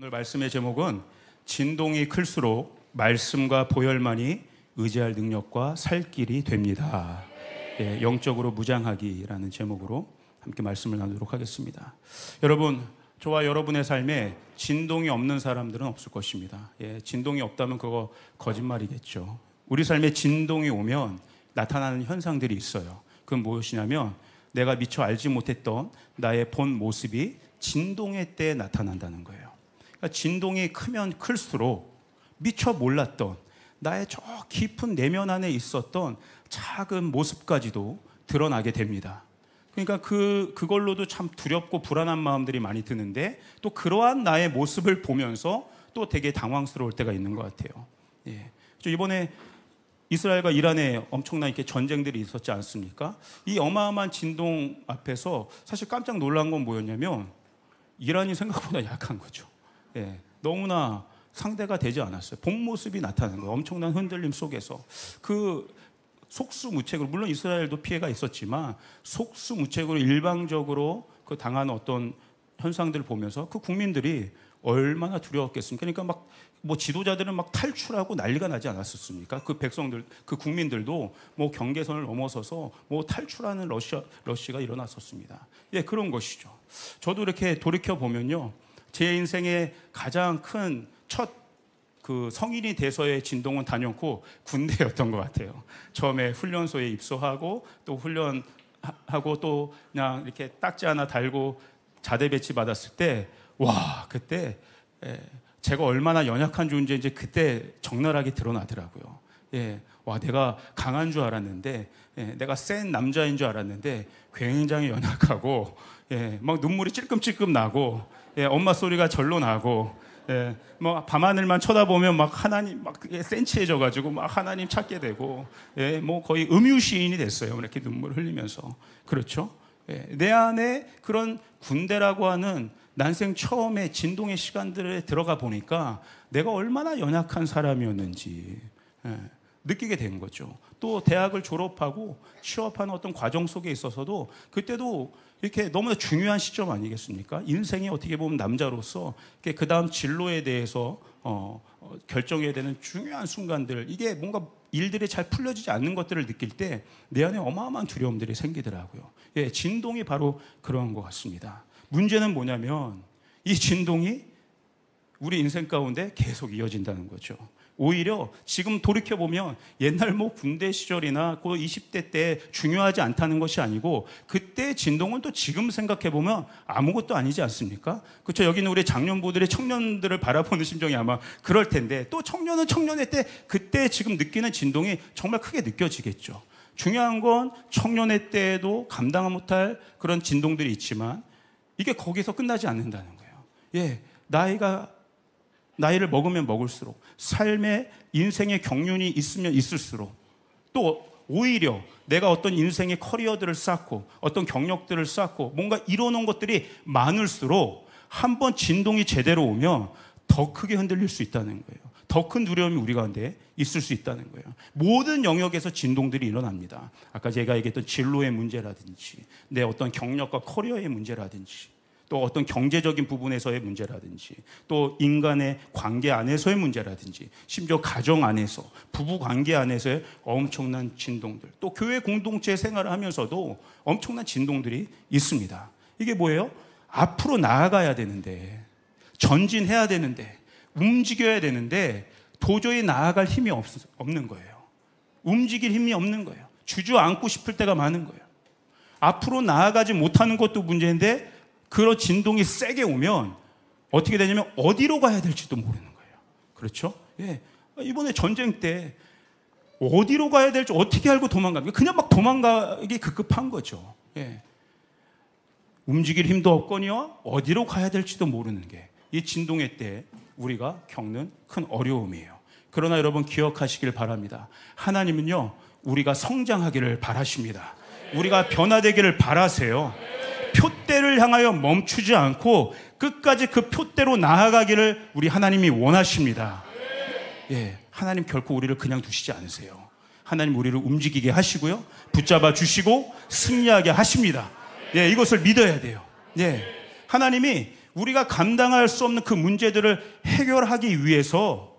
오늘 말씀의 제목은 진동이 클수록 말씀과 보혈만이 의지할 능력과 살 길이 됩니다. 예, 영적으로 무장하기라는 제목으로 함께 말씀을 나누도록 하겠습니다. 여러분, 저와 여러분의 삶에 진동이 없는 사람들은 없을 것입니다. 예, 진동이 없다면 그거 거짓말이겠죠. 우리 삶에 진동이 오면 나타나는 현상들이 있어요. 그건 무엇이냐면 내가 미처 알지 못했던 나의 본 모습이 진동의 때에 나타난다는 거예요. 그러니까 진동이 크면 클수록 미처 몰랐던 나의 저 깊은 내면 안에 있었던 작은 모습까지도 드러나게 됩니다. 그러니까 그걸로도 참 두렵고 불안한 마음들이 많이 드는데 또 그러한 나의 모습을 보면서 또 되게 당황스러울 때가 있는 것 같아요. 예. 이번에 이스라엘과 이란에 엄청난 이렇게 전쟁들이 있었지 않습니까? 이 어마어마한 진동 앞에서 사실 깜짝 놀란 건 뭐였냐면 이란이 생각보다 약한 거죠. 예. 너무나 상대가 되지 않았어요. 본 모습이 나타나는 거예요. 엄청난 흔들림 속에서 그 속수무책으로, 물론 이스라엘도 피해가 있었지만 속수무책으로 일방적으로 그 당한 어떤 현상들을 보면서 그 국민들이 얼마나 두려웠겠습니까? 그러니까 막 뭐 지도자들은 막 탈출하고 난리가 나지 않았었습니까? 그 백성들, 그 국민들도 뭐 경계선을 넘어서서 뭐 탈출하는 러시가 일어났었습니다. 예, 그런 것이죠. 저도 이렇게 돌이켜 보면요, 제 인생의 가장 큰 첫 그 성인이 돼서의 진동은 단연코 군대였던 것 같아요. 처음에 훈련소에 입소하고 또 훈련하고 또 그냥 이렇게 딱지 하나 달고 자대 배치 받았을 때, 와, 그때 제가 얼마나 연약한 존재인지 그때 적나라하게 드러나더라고요. 예, 와, 내가 강한 줄 알았는데, 내가 센 남자인 줄 알았는데 굉장히 연약하고, 막 눈물이 찔끔찔끔 나고, 엄마 소리가 절로 나고, 뭐 밤하늘만 쳐다보면 막 하나님 막 센치해져가지고 막 하나님 찾게 되고, 뭐 거의 음유시인이 됐어요. 이렇게 눈물 흘리면서. 그렇죠? 내 안에 그런 군대라고 하는 난생 처음에 진동의 시간들에 들어가 보니까 내가 얼마나 연약한 사람이었는지 느끼게 된 거죠. 또 대학을 졸업하고 취업하는 어떤 과정 속에 있어서도 그때도 이렇게 너무나 중요한 시점 아니겠습니까? 인생이 어떻게 보면 남자로서 그 다음 진로에 대해서 결정해야 되는 중요한 순간들, 이게 뭔가 일들이 잘 풀려지지 않는 것들을 느낄 때 내 안에 어마어마한 두려움들이 생기더라고요. 예, 진동이 바로 그런 것 같습니다. 문제는 뭐냐면 이 진동이 우리 인생 가운데 계속 이어진다는 거죠. 오히려 지금 돌이켜보면 옛날 뭐 군대 시절이나 그 20대 때 중요하지 않다는 것이 아니고 그때 진동은 또 지금 생각해보면 아무것도 아니지 않습니까? 그렇죠. 여기는 우리 장년부들의 청년들을 바라보는 심정이 아마 그럴 텐데 또 청년은 청년의 때 그때 지금 느끼는 진동이 정말 크게 느껴지겠죠. 중요한 건 청년의 때에도 감당 못할 그런 진동들이 있지만 이게 거기서 끝나지 않는다는 거예요. 예, 나이를 먹으면 먹을수록 삶의 인생의 경륜이 있으면 있을수록 또 오히려 내가 어떤 인생의 커리어들을 쌓고 어떤 경력들을 쌓고 뭔가 이뤄놓은 것들이 많을수록 한번 진동이 제대로 오면 더 크게 흔들릴 수 있다는 거예요. 더 큰 두려움이 우리 가운데 있을 수 있다는 거예요. 모든 영역에서 진동들이 일어납니다. 아까 제가 얘기했던 진로의 문제라든지 내 어떤 경력과 커리어의 문제라든지 또 어떤 경제적인 부분에서의 문제라든지 또 인간의 관계 안에서의 문제라든지 심지어 가정 안에서 부부 관계 안에서의 엄청난 진동들, 또 교회 공동체 생활을 하면서도 엄청난 진동들이 있습니다. 이게 뭐예요? 앞으로 나아가야 되는데, 전진해야 되는데, 움직여야 되는데 도저히 나아갈 힘이 없는 거예요. 움직일 힘이 없는 거예요. 주저앉고 싶을 때가 많은 거예요. 앞으로 나아가지 못하는 것도 문제인데 그런 진동이 세게 오면 어떻게 되냐면 어디로 가야 될지도 모르는 거예요. 그렇죠? 예. 이번에 전쟁 때 어디로 가야 될지 어떻게 알고 도망가는 거예요? 그냥 막 도망가기 급급한 거죠. 예. 움직일 힘도 없거니와 어디로 가야 될지도 모르는 게 이 진동의 때 우리가 겪는 큰 어려움이에요. 그러나 여러분 기억하시길 바랍니다. 하나님은요, 우리가 성장하기를 바라십니다. 우리가 변화되기를 바라세요. 표대를 향하여 멈추지 않고 끝까지 그 표대로 나아가기를 우리 하나님이 원하십니다. 예, 하나님 결코 우리를 그냥 두시지 않으세요. 하나님 우리를 움직이게 하시고요, 붙잡아 주시고 승리하게 하십니다. 예, 이것을 믿어야 돼요. 예, 하나님이 우리가 감당할 수 없는 그 문제들을 해결하기 위해서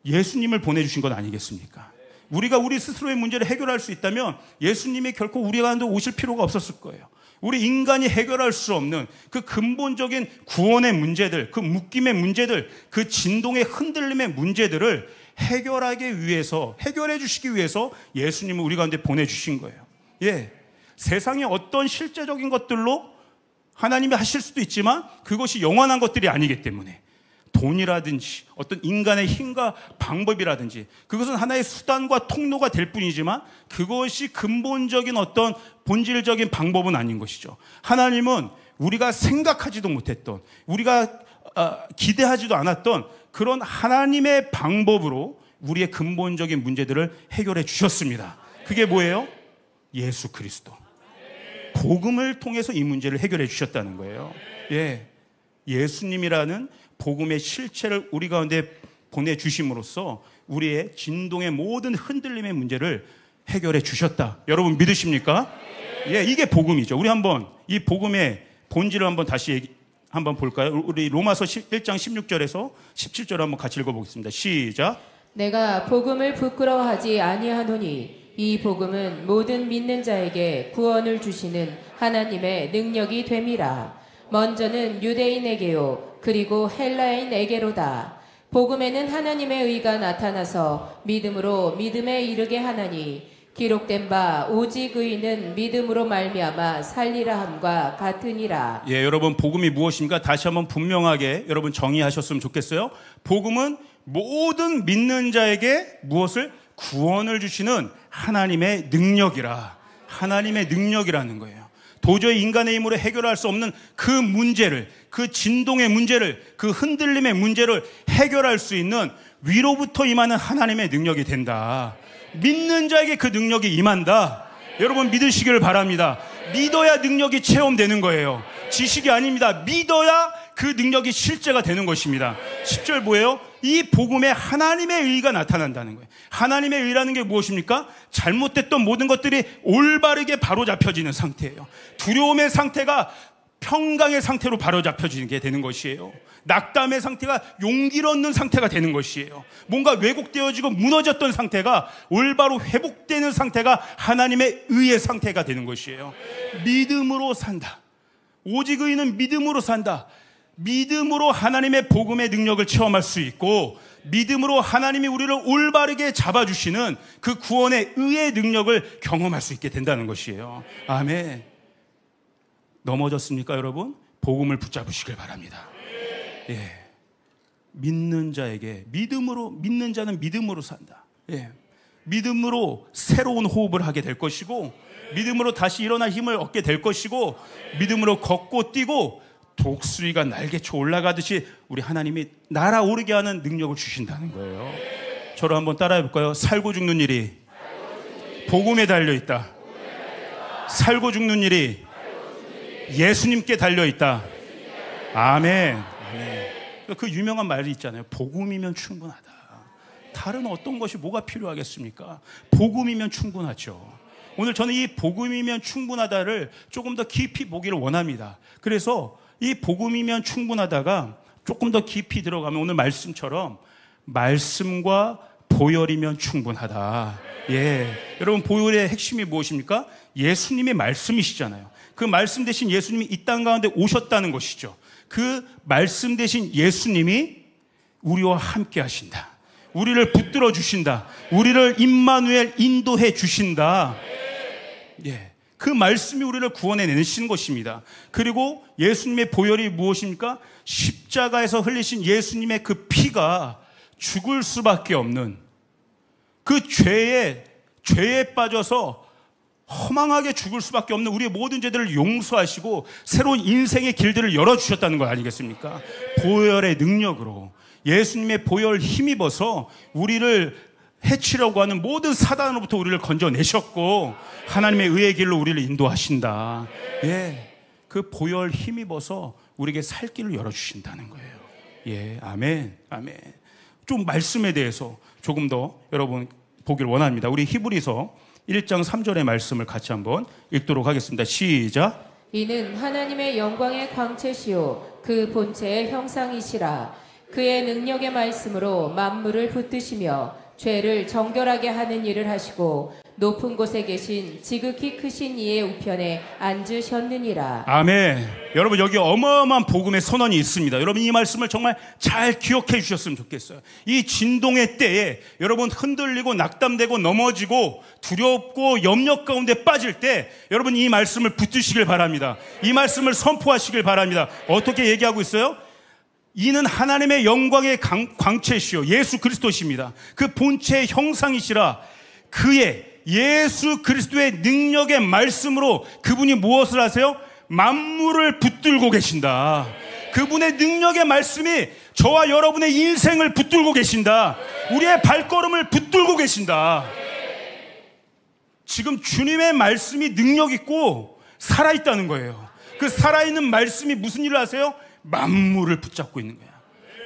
예수님을 보내주신 것 아니겠습니까? 우리가 우리 스스로의 문제를 해결할 수 있다면 예수님이 결코 우리 가운데 오실 필요가 없었을 거예요. 우리 인간이 해결할 수 없는 그 근본적인 구원의 문제들, 그 묶임의 문제들, 그 진동의 흔들림의 문제들을 해결하기 위해서, 해결해 주시기 위해서 예수님을 우리 가운데 보내주신 거예요. 예, 세상의 어떤 실제적인 것들로 하나님이 하실 수도 있지만 그것이 영원한 것들이 아니기 때문에 돈이라든지 어떤 인간의 힘과 방법이라든지 그것은 하나의 수단과 통로가 될 뿐이지만 그것이 근본적인 어떤 본질적인 방법은 아닌 것이죠. 하나님은 우리가 생각하지도 못했던, 우리가 기대하지도 않았던 그런 하나님의 방법으로 우리의 근본적인 문제들을 해결해 주셨습니다. 그게 뭐예요? 예수 그리스도. 복음을 통해서 이 문제를 해결해 주셨다는 거예요. 예, 예수님이라는 복음의 실체를 우리 가운데 보내주심으로써 우리의 진동의 모든 흔들림의 문제를 해결해 주셨다. 여러분 믿으십니까? 예, 이게 복음이죠. 우리 한번 이 복음의 본질을 한번 다시 한번 볼까요? 우리 로마서 1장 16절에서 17절 한번 같이 읽어보겠습니다. 시작. 내가 복음을 부끄러워하지 아니하노니 이 복음은 모든 믿는 자에게 구원을 주시는 하나님의 능력이 됨이라. 먼저는 유대인에게요 그리고 헬라인에게로다. 복음에는 하나님의 의가 나타나서 믿음으로 믿음에 이르게 하나니 기록된 바 오직 의인은 믿음으로 말미암아 살리라 함과 같으니라. 예, 여러분 복음이 무엇인가 다시 한번 분명하게 여러분 정의하셨으면 좋겠어요. 복음은 모든 믿는 자에게 무엇을? 구원을 주시는 하나님의 능력이라. 하나님의 능력이라는 거예요. 도저히 인간의 힘으로 해결할 수 없는 그 문제를, 그 진동의 문제를, 그 흔들림의 문제를 해결할 수 있는 위로부터 임하는 하나님의 능력이 된다. 믿는 자에게 그 능력이 임한다. 여러분 믿으시기를 바랍니다. 믿어야 능력이 체험되는 거예요. 지식이 아닙니다. 믿어야 그 능력이 실제가 되는 것입니다. 10절 뭐예요? 이 복음에 하나님의 의가 나타난다는 거예요. 하나님의 의라는 게 무엇입니까? 잘못됐던 모든 것들이 올바르게 바로잡혀지는 상태예요. 두려움의 상태가 평강의 상태로 바로잡혀지는 게 되는 것이에요. 낙담의 상태가 용기를 얻는 상태가 되는 것이에요. 뭔가 왜곡되어지고 무너졌던 상태가 올바로 회복되는 상태가 하나님의 의의 상태가 되는 것이에요. 믿음으로 산다. 오직 의인은 믿음으로 산다. 믿음으로 하나님의 복음의 능력을 체험할 수 있고 믿음으로 하나님이 우리를 올바르게 잡아주시는 그 구원의 의의 능력을 경험할 수 있게 된다는 것이에요. 아멘. 넘어졌습니까 여러분? 복음을 붙잡으시길 바랍니다. 예, 믿는 자에게 믿는 자는 믿음으로 산다. 예, 믿음으로 새로운 호흡을 하게 될 것이고 믿음으로 다시 일어날 힘을 얻게 될 것이고 믿음으로 걷고 뛰고 독수리가 날개쳐 올라가듯이 우리 하나님이 날아오르게 하는 능력을 주신다는 거예요. 저를 한번 따라해 볼까요? 살고 죽는 일이 복음에 달려있다. 살고 죽는 일이 예수님께 달려있다. 아멘. 아멘. 그 유명한 말이 있잖아요. 복음이면 충분하다. 다른 어떤 것이 뭐가 필요하겠습니까? 복음이면 충분하죠. 오늘 저는 이 복음이면 충분하다를 조금 더 깊이 보기를 원합니다. 그래서 이 복음이면 충분하다가 조금 더 깊이 들어가면 오늘 말씀처럼 말씀과 보혈이면 충분하다. 예, 여러분 보혈의 핵심이 무엇입니까? 예수님의 말씀이시잖아요. 그 말씀 대신 예수님이 이 땅 가운데 오셨다는 것이죠. 그 말씀 대신 예수님이 우리와 함께 하신다. 우리를 붙들어 주신다. 우리를 임마누엘 인도해 주신다. 예, 그 말씀이 우리를 구원해 내시는 것입니다. 그리고 예수님의 보혈이 무엇입니까? 십자가에서 흘리신 예수님의 그 피가 죽을 수밖에 없는 그 죄에 빠져서 허망하게 죽을 수밖에 없는 우리의 모든 죄들을 용서하시고 새로운 인생의 길들을 열어주셨다는 것 아니겠습니까? 보혈의 능력으로 예수님의 보혈 힘입어서 우리를 해치려고 하는 모든 사단으로부터 우리를 건져내셨고 하나님의 의의 길로 우리를 인도하신다. 예, 그 보혈 힘입어서 우리에게 살 길을 열어주신다는 거예요. 예, 아멘, 아멘. 좀 말씀에 대해서 조금 더 여러분 보기를 원합니다. 우리 히브리서 1장 3절의 말씀을 같이 한번 읽도록 하겠습니다. 시작. 이는 하나님의 영광의 광채시요 그 본체의 형상이시라. 그의 능력의 말씀으로 만물을 붙드시며 죄를 정결하게 하는 일을 하시고 높은 곳에 계신 지극히 크신 이의 우편에 앉으셨느니라. 아멘. 여러분, 여기 어마어마한 복음의 선언이 있습니다. 여러분, 이 말씀을 정말 잘 기억해 주셨으면 좋겠어요. 이 진동의 때에 여러분 흔들리고 낙담되고 넘어지고 두렵고 염려 가운데 빠질 때 여러분 이 말씀을 붙드시길 바랍니다. 이 말씀을 선포하시길 바랍니다. 어떻게 얘기하고 있어요? 이는 하나님의 영광의 광채시요 예수 그리스도십니다. 그 본체의 형상이시라. 그의 예수 그리스도의 능력의 말씀으로 그분이 무엇을 하세요? 만물을 붙들고 계신다. 그분의 능력의 말씀이 저와 여러분의 인생을 붙들고 계신다. 우리의 발걸음을 붙들고 계신다. 지금 주님의 말씀이 능력 있고 살아있다는 거예요. 그 살아있는 말씀이 무슨 일을 하세요? 만물을 붙잡고 있는 거야.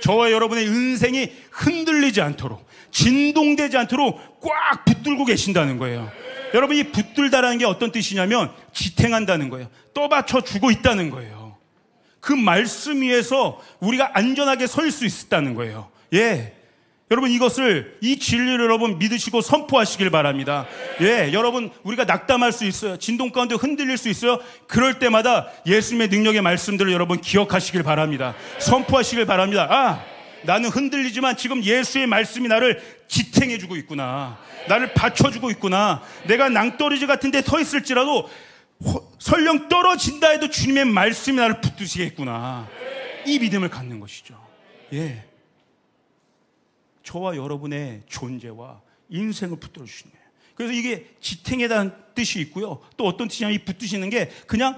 저와 여러분의 인생이 흔들리지 않도록, 진동되지 않도록 꽉 붙들고 계신다는 거예요. 여러분, 이 붙들다라는 게 어떤 뜻이냐면 지탱한다는 거예요. 떠받쳐 주고 있다는 거예요. 그 말씀 위에서 우리가 안전하게 설 수 있다는 거예요. 예. 여러분, 이것을, 이 진리를 여러분 믿으시고 선포하시길 바랍니다. 예, 여러분, 우리가 낙담할 수 있어요. 진동 가운데 흔들릴 수 있어요. 그럴 때마다 예수님의 능력의 말씀들을 여러분 기억하시길 바랍니다. 선포하시길 바랍니다. 아, 나는 흔들리지만 지금 예수의 말씀이 나를 지탱해주고 있구나. 나를 받쳐주고 있구나. 내가 낭떠러지 같은 데 서 있을지라도 설령 떨어진다 해도 주님의 말씀이 나를 붙드시겠구나. 이 믿음을 갖는 것이죠. 예. 저와 여러분의 존재와 인생을 붙들어 주시는 거예요. 그래서 이게 지탱에 대한 뜻이 있고요. 또 어떤 뜻이냐면 이 붙드시는 게 그냥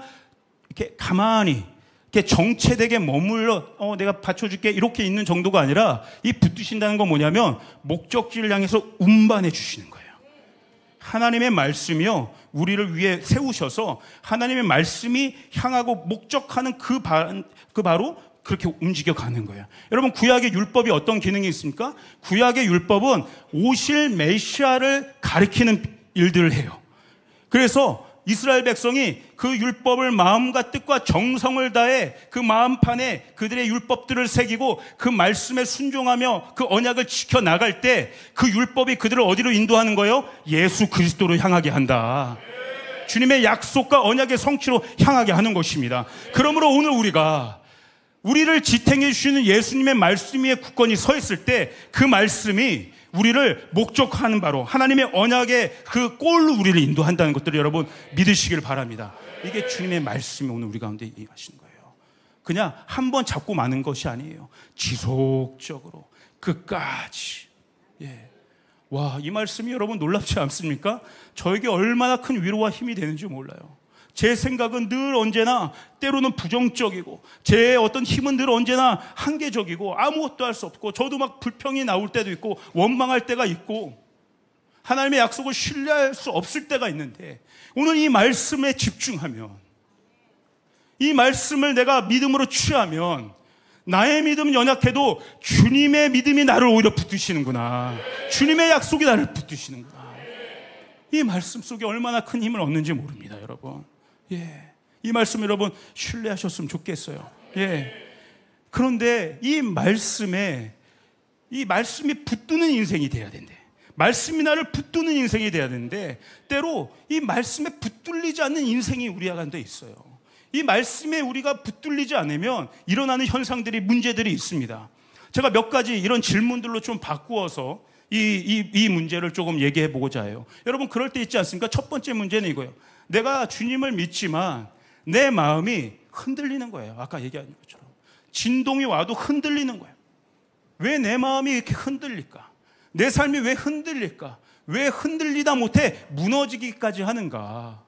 이렇게 가만히 이렇게 정체되게 머물러 내가 받쳐줄게 이렇게 있는 정도가 아니라 이 붙드신다는 건 뭐냐면 목적지를 향해서 운반해 주시는 거예요. 하나님의 말씀이요 우리를 위해 세우셔서 하나님의 말씀이 향하고 목적하는 그 바로 그렇게 움직여가는 거예요. 여러분, 구약의 율법이 어떤 기능이 있습니까? 구약의 율법은 오실 메시아를 가리키는 일들을 해요. 그래서 이스라엘 백성이 그 율법을 마음과 뜻과 정성을 다해 그 마음판에 그들의 율법들을 새기고 그 말씀에 순종하며 그 언약을 지켜나갈 때 그 율법이 그들을 어디로 인도하는 거예요? 예수 그리스도로 향하게 한다. 주님의 약속과 언약의 성취로 향하게 하는 것입니다. 그러므로 오늘 우리를 지탱해 주시는 예수님의 말씀 위에 굳건히 서 있을 때 그 말씀이 우리를 목적하는 바로 하나님의 언약의 그 꼴로 우리를 인도한다는 것들을 여러분 믿으시길 바랍니다. 이게 주님의 말씀이 오늘 우리 가운데 임하시는 거예요. 그냥 한번 잡고 마는 것이 아니에요. 지속적으로 끝까지. 예. 와, 이 말씀이 여러분 놀랍지 않습니까? 저에게 얼마나 큰 위로와 힘이 되는지 몰라요. 제 생각은 늘 언제나 때로는 부정적이고 제 어떤 힘은 늘 언제나 한계적이고 아무것도 할 수 없고 저도 막 불평이 나올 때도 있고 원망할 때가 있고 하나님의 약속을 신뢰할 수 없을 때가 있는데 오늘 이 말씀에 집중하면 이 말씀을 내가 믿음으로 취하면 나의 믿음은 연약해도 주님의 믿음이 나를 오히려 붙드시는구나. 주님의 약속이 나를 붙드시는구나. 이 말씀 속에 얼마나 큰 힘을 얻는지 모릅니다, 여러분. 예, 이 말씀 여러분 신뢰하셨으면 좋겠어요. 예. 그런데 이 말씀이 붙드는 인생이 돼야 된대. 말씀이 나를 붙드는 인생이 돼야 되는데 때로 이 말씀에 붙들리지 않는 인생이 우리 가운데 있어요. 이 말씀에 우리가 붙들리지 않으면 일어나는 현상들이 문제들이 있습니다. 제가 몇 가지 이런 질문들로 좀 바꾸어서 이 문제를 조금 얘기해 보고자 해요. 여러분, 그럴 때 있지 않습니까? 첫 번째 문제는 이거예요. 내가 주님을 믿지만 내 마음이 흔들리는 거예요. 아까 얘기한 것처럼 진동이 와도 흔들리는 거예요. 왜 내 마음이 이렇게 흔들릴까? 내 삶이 왜 흔들릴까? 왜 흔들리다 못해 무너지기까지 하는가?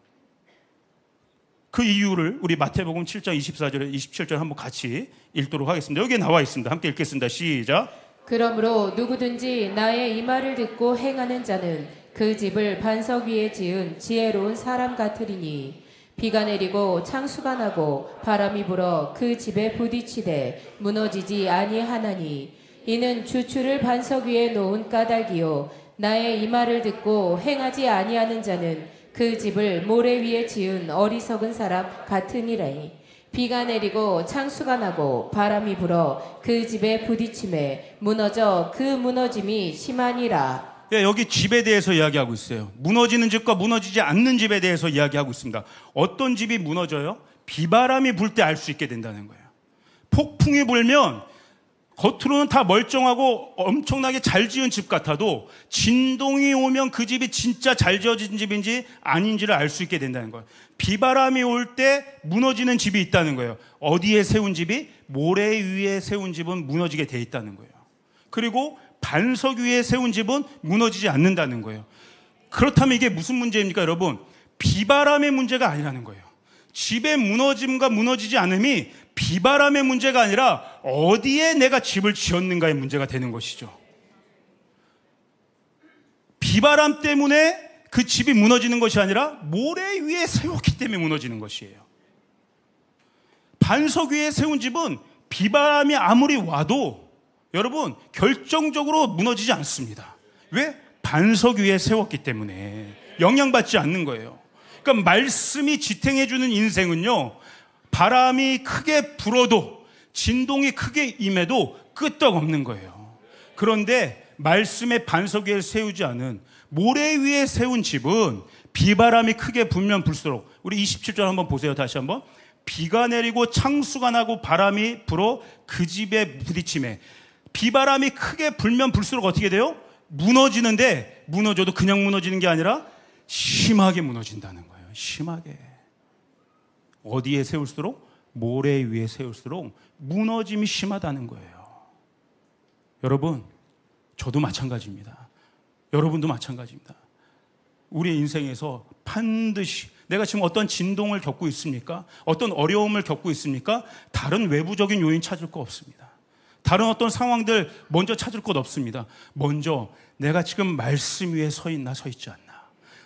그 이유를 우리 마태복음 7장 24절에 27절 한번 같이 읽도록 하겠습니다. 여기에 나와 있습니다. 함께 읽겠습니다. 시작. 그러므로 누구든지 나의 이 말을 듣고 행하는 자는 그 집을 반석 위에 지은 지혜로운 사람 같으리니 비가 내리고 창수가 나고 바람이 불어 그 집에 부딪히되 무너지지 아니하나니 이는 주추를 반석 위에 놓은 까닭이요 나의 이 말을 듣고 행하지 아니하는 자는 그 집을 모래 위에 지은 어리석은 사람 같으니래. 비가 내리고 창수가 나고 바람이 불어 그 집에 부딪힘에 무너져 그 무너짐이 심하니라. 여기 집에 대해서 이야기하고 있어요. 무너지는 집과 무너지지 않는 집에 대해서 이야기하고 있습니다. 어떤 집이 무너져요? 비바람이 불 때 알 수 있게 된다는 거예요. 폭풍이 불면 겉으로는 다 멀쩡하고 엄청나게 잘 지은 집 같아도 진동이 오면 그 집이 진짜 잘 지어진 집인지 아닌지를 알 수 있게 된다는 거예요. 비바람이 올 때 무너지는 집이 있다는 거예요. 어디에 세운 집이? 모래 위에 세운 집은 무너지게 돼 있다는 거예요. 그리고 반석 위에 세운 집은 무너지지 않는다는 거예요. 그렇다면 이게 무슨 문제입니까, 여러분? 비바람의 문제가 아니라는 거예요. 집의 무너짐과 무너지지 않음이 비바람의 문제가 아니라 어디에 내가 집을 지었는가의 문제가 되는 것이죠. 비바람 때문에 그 집이 무너지는 것이 아니라 모래 위에 세웠기 때문에 무너지는 것이에요. 반석 위에 세운 집은 비바람이 아무리 와도 여러분 결정적으로 무너지지 않습니다. 왜? 반석 위에 세웠기 때문에 영향받지 않는 거예요. 그러니까 말씀이 지탱해주는 인생은요, 바람이 크게 불어도 진동이 크게 임해도 끄떡없는 거예요. 그런데 말씀의 반석 위에 세우지 않은 모래 위에 세운 집은 비바람이 크게 불면 불수록, 우리 27절 한번 보세요. 다시 한번. 비가 내리고 창수가 나고 바람이 불어 그 집에 부딪힘에. 비바람이 크게 불면 불수록 어떻게 돼요? 무너지는데, 무너져도 그냥 무너지는 게 아니라 심하게 무너진다는 거예요. 심하게. 어디에 세울수록? 모래 위에 세울수록 무너짐이 심하다는 거예요. 여러분, 저도 마찬가지입니다. 여러분도 마찬가지입니다. 우리의 인생에서 반드시 내가 지금 어떤 진동을 겪고 있습니까? 어떤 어려움을 겪고 있습니까? 다른 외부적인 요인 찾을 거 없습니다. 다른 어떤 상황들 먼저 찾을 것 없습니다. 먼저 내가 지금 말씀 위에 서 있나 서 있지 않나.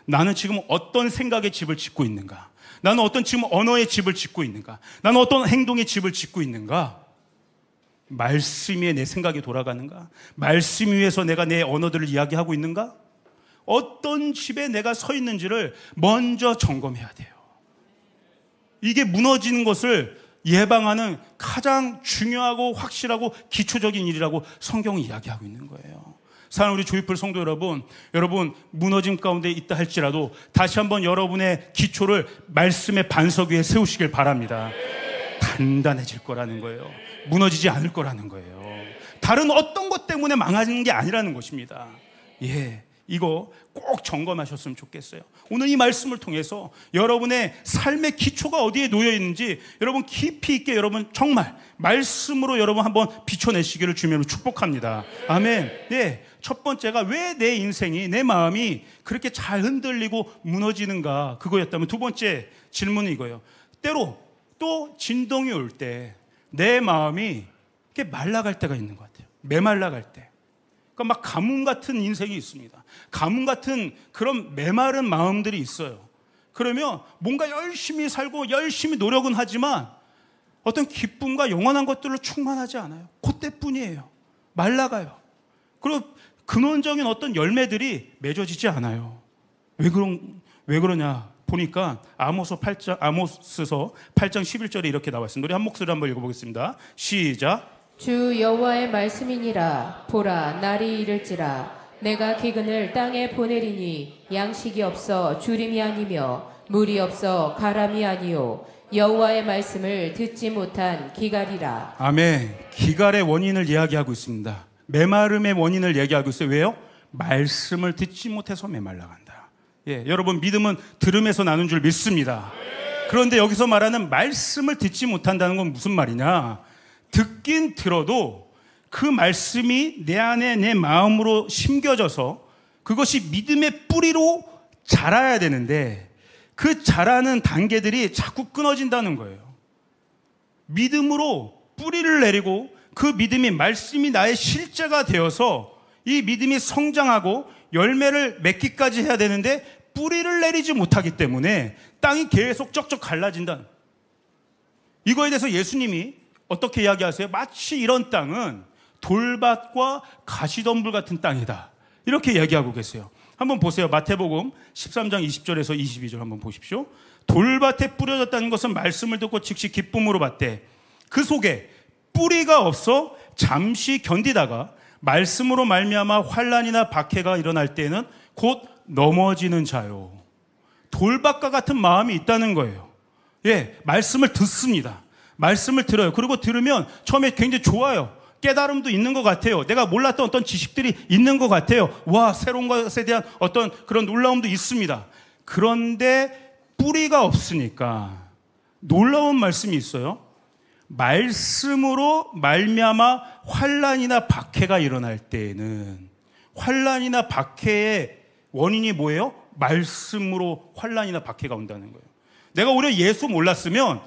나는 지금 어떤 생각의 집을 짓고 있는가. 나는 어떤 지금 언어의 집을 짓고 있는가. 나는 어떤 행동의 집을 짓고 있는가. 말씀 위에 내 생각이 돌아가는가. 말씀 위에서 내가 내 언어들을 이야기하고 있는가. 어떤 집에 내가 서 있는지를 먼저 점검해야 돼요. 이게 무너지는 것을 예방하는 가장 중요하고 확실하고 기초적인 일이라고 성경이 이야기하고 있는 거예요. 사랑하는 우리 조이풀 성도 여러분, 여러분 무너짐 가운데 있다 할지라도 다시 한번 여러분의 기초를 말씀의 반석 위에 세우시길 바랍니다. 단단해질 거라는 거예요. 무너지지 않을 거라는 거예요. 다른 어떤 것 때문에 망하는 게 아니라는 것입니다. 이거 꼭 점검하셨으면 좋겠어요. 오늘 이 말씀을 통해서 여러분의 삶의 기초가 어디에 놓여 있는지 여러분 깊이 있게 여러분 정말 말씀으로 여러분 한번 비춰내시기를 주님으로 축복합니다. 아멘. 첫 번째가 왜 내 인생이, 내 마음이 그렇게 잘 흔들리고 무너지는가, 그거였다면 두 번째 질문은 이거예요. 때로 또 진동이 올 때 내 마음이 이렇게 말라갈 때가 있는 것 같아요. 메말라갈 때. 그러니까 막 가뭄 같은 인생이 있습니다. 가뭄 같은 그런 메마른 마음들이 있어요. 그러면 뭔가 열심히 살고 열심히 노력은 하지만 어떤 기쁨과 영원한 것들로 충만하지 않아요. 그때뿐이에요. 말라가요. 그리고 근원적인 어떤 열매들이 맺어지지 않아요. 왜 그러냐 보니까 아모스서 8장 11절에 이렇게 나와 있습니다. 우리 한 목소리 한번 읽어보겠습니다. 시작. 주 여호와의 말씀이니라. 보라, 날이 이를지라. 내가 기근을 땅에 보내리니 양식이 없어 주림이 아니며 물이 없어 가람이 아니요 여호와의 말씀을 듣지 못한 기갈이라. 아멘. 기갈의 원인을 이야기하고 있습니다. 메마름의 원인을 얘기하고 있어요. 왜요? 말씀을 듣지 못해서 메말라간다. 여러분 믿음은 들음에서 나는 줄 믿습니다. 그런데 여기서 말하는 말씀을 듣지 못한다는 건 무슨 말이냐? 듣긴 들어도 그 말씀이 내 안에 내 마음으로 심겨져서 그것이 믿음의 뿌리로 자라야 되는데 그 자라는 단계들이 자꾸 끊어진다는 거예요. 믿음으로 뿌리를 내리고 그 믿음이 말씀이 나의 실제가 되어서 이 믿음이 성장하고 열매를 맺기까지 해야 되는데 뿌리를 내리지 못하기 때문에 땅이 계속 쩍쩍 갈라진다. 이거에 대해서 예수님이 어떻게 이야기하세요? 마치 이런 땅은 돌밭과 가시덤불 같은 땅이다. 이렇게 이야기하고 계세요. 한번 보세요. 마태복음 13장 20절에서 22절 한번 보십시오. 돌밭에 뿌려졌다는 것은 말씀을 듣고 즉시 기쁨으로 받되 그 속에 뿌리가 없어 잠시 견디다가 말씀으로 말미암아 환난이나 박해가 일어날 때에는 곧 넘어지는 자요. 돌밭과 같은 마음이 있다는 거예요. 예, 말씀을 듣습니다. 말씀을 들어요. 그리고 들으면 처음에 굉장히 좋아요. 깨달음도 있는 것 같아요. 내가 몰랐던 어떤 지식들이 있는 것 같아요. 와, 새로운 것에 대한 어떤 그런 놀라움도 있습니다. 그런데 뿌리가 없으니까 놀라운 말씀이 있어요. 말씀으로 말미암아 환난이나 박해가 일어날 때에는, 환난이나 박해의 원인이 뭐예요? 말씀으로 환난이나 박해가 온다는 거예요. 내가 오히려 예수 몰랐으면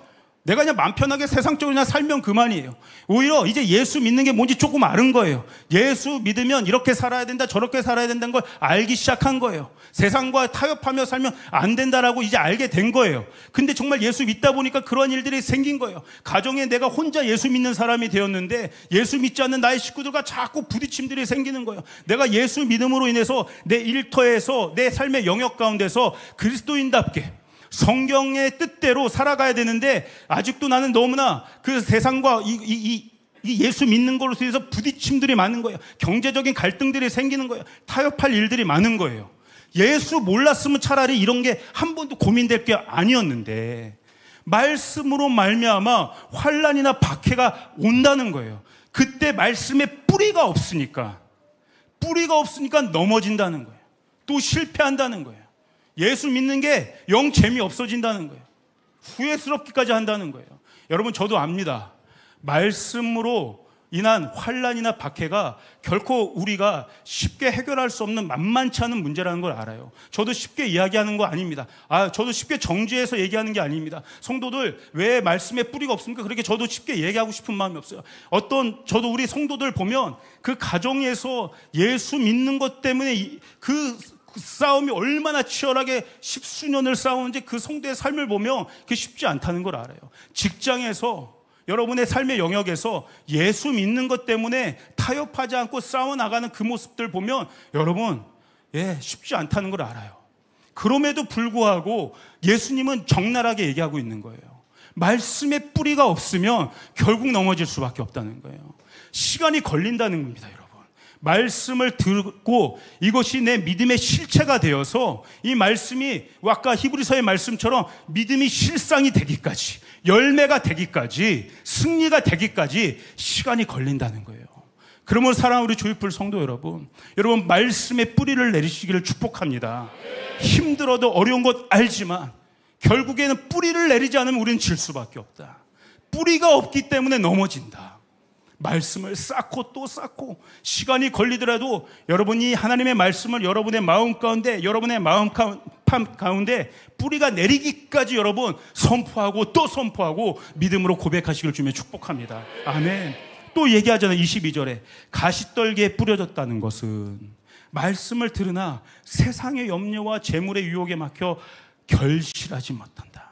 내가 그냥 마음 편하게 세상적으로 그냥 살면 그만이에요. 오히려 이제 예수 믿는 게 뭔지 조금 아는 거예요. 예수 믿으면 이렇게 살아야 된다, 저렇게 살아야 된다는 걸 알기 시작한 거예요. 세상과 타협하며 살면 안 된다라고 이제 알게 된 거예요. 근데 정말 예수 믿다 보니까 그런 일들이 생긴 거예요. 가정에 내가 혼자 예수 믿는 사람이 되었는데 예수 믿지 않는 나의 식구들과 자꾸 부딪힘들이 생기는 거예요. 내가 예수 믿음으로 인해서 내 일터에서, 내 삶의 영역 가운데서 그리스도인답게 성경의 뜻대로 살아가야 되는데 아직도 나는 너무나 그 세상과 이 예수 믿는 걸로 인해서 부딪힘들이 많은 거예요. 경제적인 갈등들이 생기는 거예요. 타협할 일들이 많은 거예요. 예수 몰랐으면 차라리 이런 게 한 번도 고민될 게 아니었는데 말씀으로 말미암아 환난이나 박해가 온다는 거예요. 그때 말씀에 뿌리가 없으니까 넘어진다는 거예요. 또 실패한다는 거예요. 예수 믿는 게 영 재미없어진다는 거예요. 후회스럽기까지 한다는 거예요. 여러분, 저도 압니다. 말씀으로 인한 환난이나 박해가 결코 우리가 쉽게 해결할 수 없는 만만치 않은 문제라는 걸 알아요. 저도 쉽게 이야기하는 거 아닙니다. 저도 쉽게 정죄해서 얘기하는 게 아닙니다. 성도들 왜 말씀에 뿌리가 없습니까? 그렇게 저도 쉽게 얘기하고 싶은 마음이 없어요. 저도 우리 성도들 보면 그 가정에서 예수 믿는 것 때문에 그 싸움이 얼마나 치열하게 십수년을 싸우는지 그 성도의 삶을 보면 그게 쉽지 않다는 걸 알아요. 직장에서, 여러분의 삶의 영역에서 예수 믿는 것 때문에 타협하지 않고 싸워나가는 그 모습들 보면 여러분, 쉽지 않다는 걸 알아요. 그럼에도 불구하고 예수님은 적나라하게 얘기하고 있는 거예요. 말씀에 뿌리가 없으면 결국 넘어질 수밖에 없다는 거예요. 시간이 걸린다는 겁니다, 여러분. 말씀을 듣고 이것이 내 믿음의 실체가 되어서 이 말씀이 아까 히브리서의 말씀처럼 믿음이 실상이 되기까지, 열매가 되기까지, 승리가 되기까지 시간이 걸린다는 거예요. 그러면 사랑하는 우리 조이풀 성도 여러분 말씀의 뿌리를 내리시기를 축복합니다. 힘들어도 어려운 것 알지만 결국에는 뿌리를 내리지 않으면 우리는 질 수밖에 없다. 뿌리가 없기 때문에 넘어진다. 말씀을 쌓고 또 쌓고 시간이 걸리더라도 여러분이 하나님의 말씀을 여러분의 마음 가운데, 여러분의 마음 가운데 뿌리가 내리기까지 여러분 선포하고 또 선포하고 믿음으로 고백하시길 주며 축복합니다. 아멘. 또 얘기하잖아요. 22절에 가시떨기에 뿌려졌다는 것은 말씀을 들으나 세상의 염려와 재물의 유혹에 막혀 결실하지 못한다.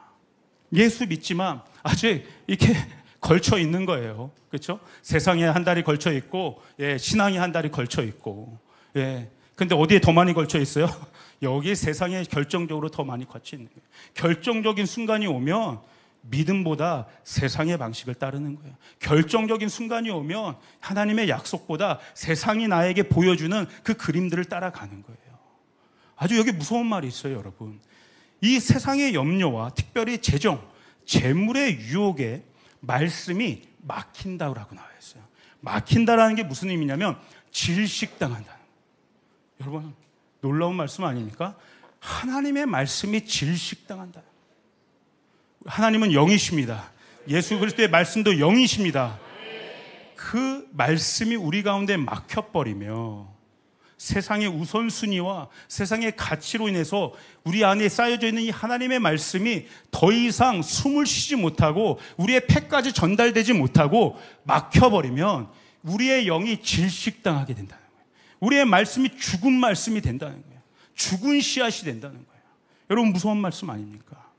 예수 믿지만 아직 이렇게 걸쳐 있는 거예요. 그렇죠? 세상에 한 달이 걸쳐 있고, 신앙이 한 달이 걸쳐 있고, 근데 어디에 더 많이 걸쳐 있어요? 여기 세상에 결정적으로 더 많이 걸쳐 있는 거예요. 결정적인 순간이 오면 믿음보다 세상의 방식을 따르는 거예요. 결정적인 순간이 오면 하나님의 약속보다 세상이 나에게 보여주는 그 그림들을 따라가는 거예요. 아주 여기 무서운 말이 있어요, 여러분. 이 세상의 염려와 특별히 재물의 유혹에 말씀이 막힌다고 나와 있어요. 막힌다라는 게 무슨 의미냐면 질식당한다. 여러분, 놀라운 말씀 아닙니까? 하나님의 말씀이 질식당한다. 하나님은 영이십니다. 예수 그리스도의 말씀도 영이십니다. 그 말씀이 우리 가운데 막혀버리며 세상의 우선순위와 세상의 가치로 인해서 우리 안에 쌓여져 있는 이 하나님의 말씀이 더 이상 숨을 쉬지 못하고 우리의 폐까지 전달되지 못하고 막혀버리면 우리의 영이 질식당하게 된다는 거예요. 우리의 말씀이 죽은 말씀이 된다는 거예요. 죽은 씨앗이 된다는 거예요. 여러분, 무서운 말씀 아닙니까?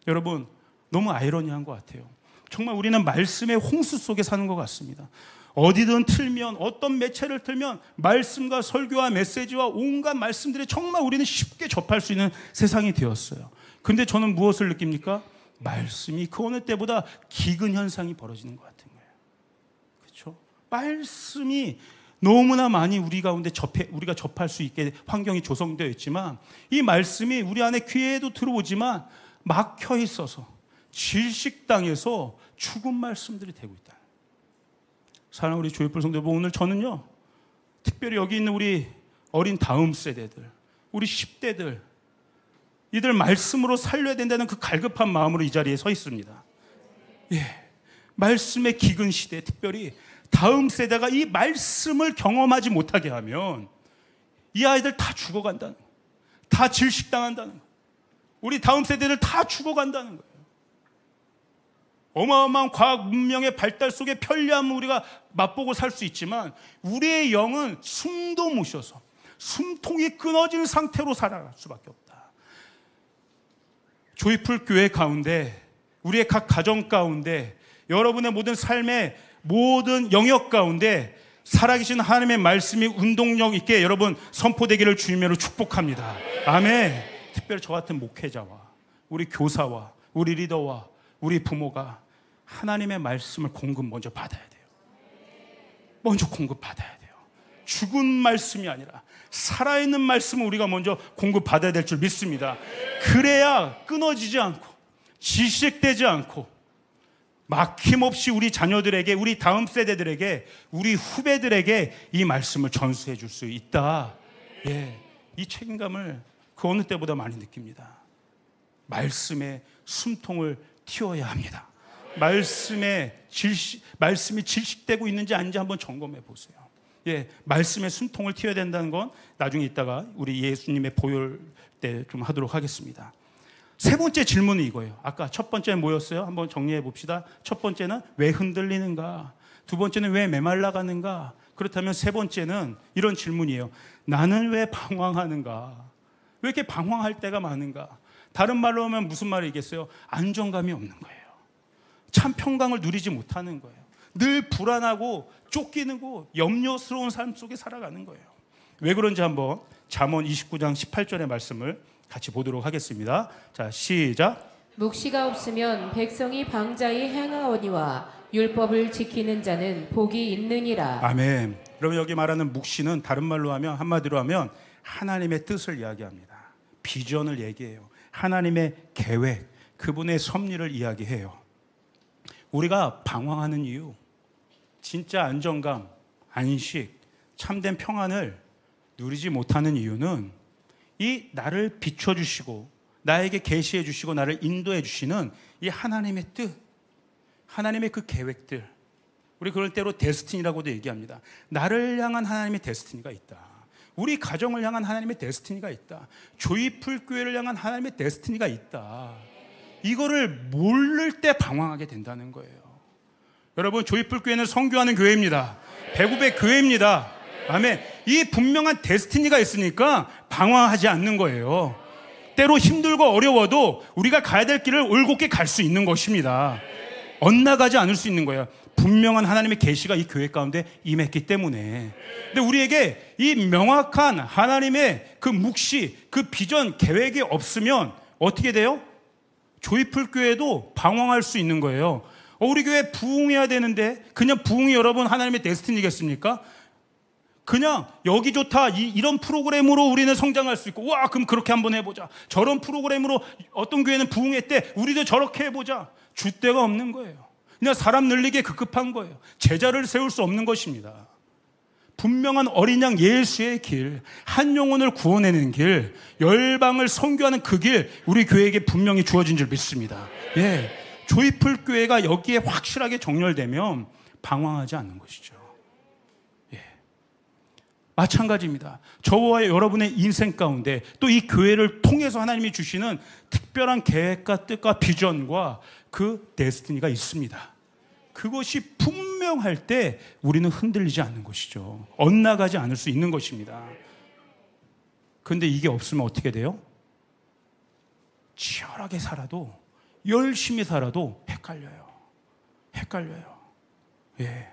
여러분, 너무 아이러니한 것 같아요. 정말 우리는 말씀의 홍수 속에 사는 것 같습니다. 어디든 틀면, 어떤 매체를 틀면 말씀과 설교와 메시지와 온갖 말씀들이 정말 우리는 쉽게 접할 수 있는 세상이 되었어요. 근데 저는 무엇을 느낍니까? 말씀이 그 어느 때보다 기근 현상이 벌어지는 것 같은 거예요. 그렇죠? 말씀이 너무나 많이 우리 가운데 우리가 접할 수 있게 환경이 조성되어 있지만, 이 말씀이 우리 안에 귀에도 들어오지만 막혀 있어서 질식당해서 죽은 말씀들이 되고 있다. 사랑하는 우리 조이풀 성도 여러분, 오늘 저는요, 특별히 여기 있는 우리 어린 다음 세대들, 우리 10대들, 이들 말씀으로 살려야 된다는 그 갈급한 마음으로 이 자리에 서 있습니다. 예, 말씀의 기근 시대, 특별히 다음 세대가 이 말씀을 경험하지 못하게 하면 이 아이들 다 죽어간다는 거예요. 다 질식당한다는 거예요. 우리 다음 세대들 다 죽어간다는 거예요. 어마어마한 과학 문명의 발달 속에 편리함을 우리가 맛보고 살 수 있지만 우리의 영은 숨도 못 쉬어서 숨통이 끊어진 상태로 살아갈 수밖에 없다. 조이풀 교회 가운데, 우리의 각 가정 가운데, 여러분의 모든 삶의 모든 영역 가운데 살아계신 하나님의 말씀이 운동력 있게 여러분 선포되기를 주님으로 축복합니다. 아멘. 특별히 저 같은 목회자와 우리 교사와 우리 리더와 우리 부모가 하나님의 말씀을 공급 먼저 받아야 돼요. 먼저 공급받아야 돼요. 죽은 말씀이 아니라 살아있는 말씀을 우리가 먼저 공급받아야 될 줄 믿습니다. 그래야 끊어지지 않고 질식되지 않고 막힘없이 우리 자녀들에게, 우리 다음 세대들에게, 우리 후배들에게 이 말씀을 전수해 줄 수 있다. 예, 이 책임감을 그 어느 때보다 많이 느낍니다. 말씀의 숨통을 틔워야 합니다. 말씀이 질식되고 있는지 아닌지 한번 점검해 보세요. 예, 말씀의 숨통을 틔워야 된다는 건 나중에 이따가 우리 예수님의 보혈 때 좀 하도록 하겠습니다. 세 번째 질문은 이거예요. 아까 첫 번째는 뭐였어요? 한번 정리해 봅시다. 첫 번째는 왜 흔들리는가? 두 번째는 왜 메말라가는가? 그렇다면 세 번째는 이런 질문이에요. 나는 왜 방황하는가? 왜 이렇게 방황할 때가 많은가? 다른 말로 하면 무슨 말이겠어요? 안정감이 없는 거예요. 참 평강을 누리지 못하는 거예요. 늘 불안하고 쫓기고 염려스러운 삶 속에 살아가는 거예요. 왜 그런지 한번 잠언 29장 18절의 말씀을 같이 보도록 하겠습니다. 자, 시작. 묵시가 없으면 백성이 방자히 행하오니와 율법을 지키는 자는 복이 있느니라. 아멘. 그러면 여기 말하는 묵시는 다른 말로 하면, 한마디로 하면 하나님의 뜻을 이야기합니다. 비전을 얘기해요. 하나님의 계획, 그분의 섭리를 이야기해요. 우리가 방황하는 이유, 진짜 안정감, 안식, 참된 평안을 누리지 못하는 이유는 이 나를 비춰주시고 나에게 계시해 주시고 나를 인도해 주시는 이 하나님의 뜻, 하나님의 그 계획들, 우리 그럴 때로 데스티니라고도 얘기합니다. 나를 향한 하나님의 데스티니가 있다. 우리 가정을 향한 하나님의 데스티니가 있다. 조이풀 교회를 향한 하나님의 데스티니가 있다. 이거를 모를 때 방황하게 된다는 거예요. 여러분, 조이풀 교회는 선교하는 교회입니다. 배굽의 교회입니다. 아멘. 이 분명한 데스티니가 있으니까 방황하지 않는 거예요. 때로 힘들고 어려워도 우리가 가야 될 길을 올곧게 갈 수 있는 것입니다. 엇나가지 않을 수 있는 거예요. 분명한 하나님의 계시가 이 교회 가운데 임했기 때문에. 근데 우리에게 이 명확한 하나님의 그 묵시, 그 비전, 계획이 없으면 어떻게 돼요? 조이풀 교회도 방황할 수 있는 거예요. 우리 교회 부흥해야 되는데 그냥 부흥이 여러분 하나님의 데스티니겠습니까? 그냥 여기 좋다 이런 프로그램으로 우리는 성장할 수 있고, 와 그럼 그렇게 한번 해보자. 저런 프로그램으로 어떤 교회는 부흥했대, 우리도 저렇게 해보자. 줏대가 없는 거예요. 그냥 사람 늘리기에 급급한 거예요. 제자를 세울 수 없는 것입니다. 분명한 어린 양 예수의 길, 한 영혼을 구원하는 길, 열방을 선교하는 그 길, 우리 교회에게 분명히 주어진 줄 믿습니다. 예, 조이풀 교회가 여기에 확실하게 정렬되면 방황하지 않는 것이죠. 예, 마찬가지입니다. 저와 여러분의 인생 가운데 또 이 교회를 통해서 하나님이 주시는 특별한 계획과 뜻과 비전과 그 데스티니가 있습니다. 그것이 분명할 때 우리는 흔들리지 않는 것이죠. 엇나가지 않을 수 있는 것입니다. 그런데 이게 없으면 어떻게 돼요? 치열하게 살아도, 열심히 살아도 헷갈려요. 예.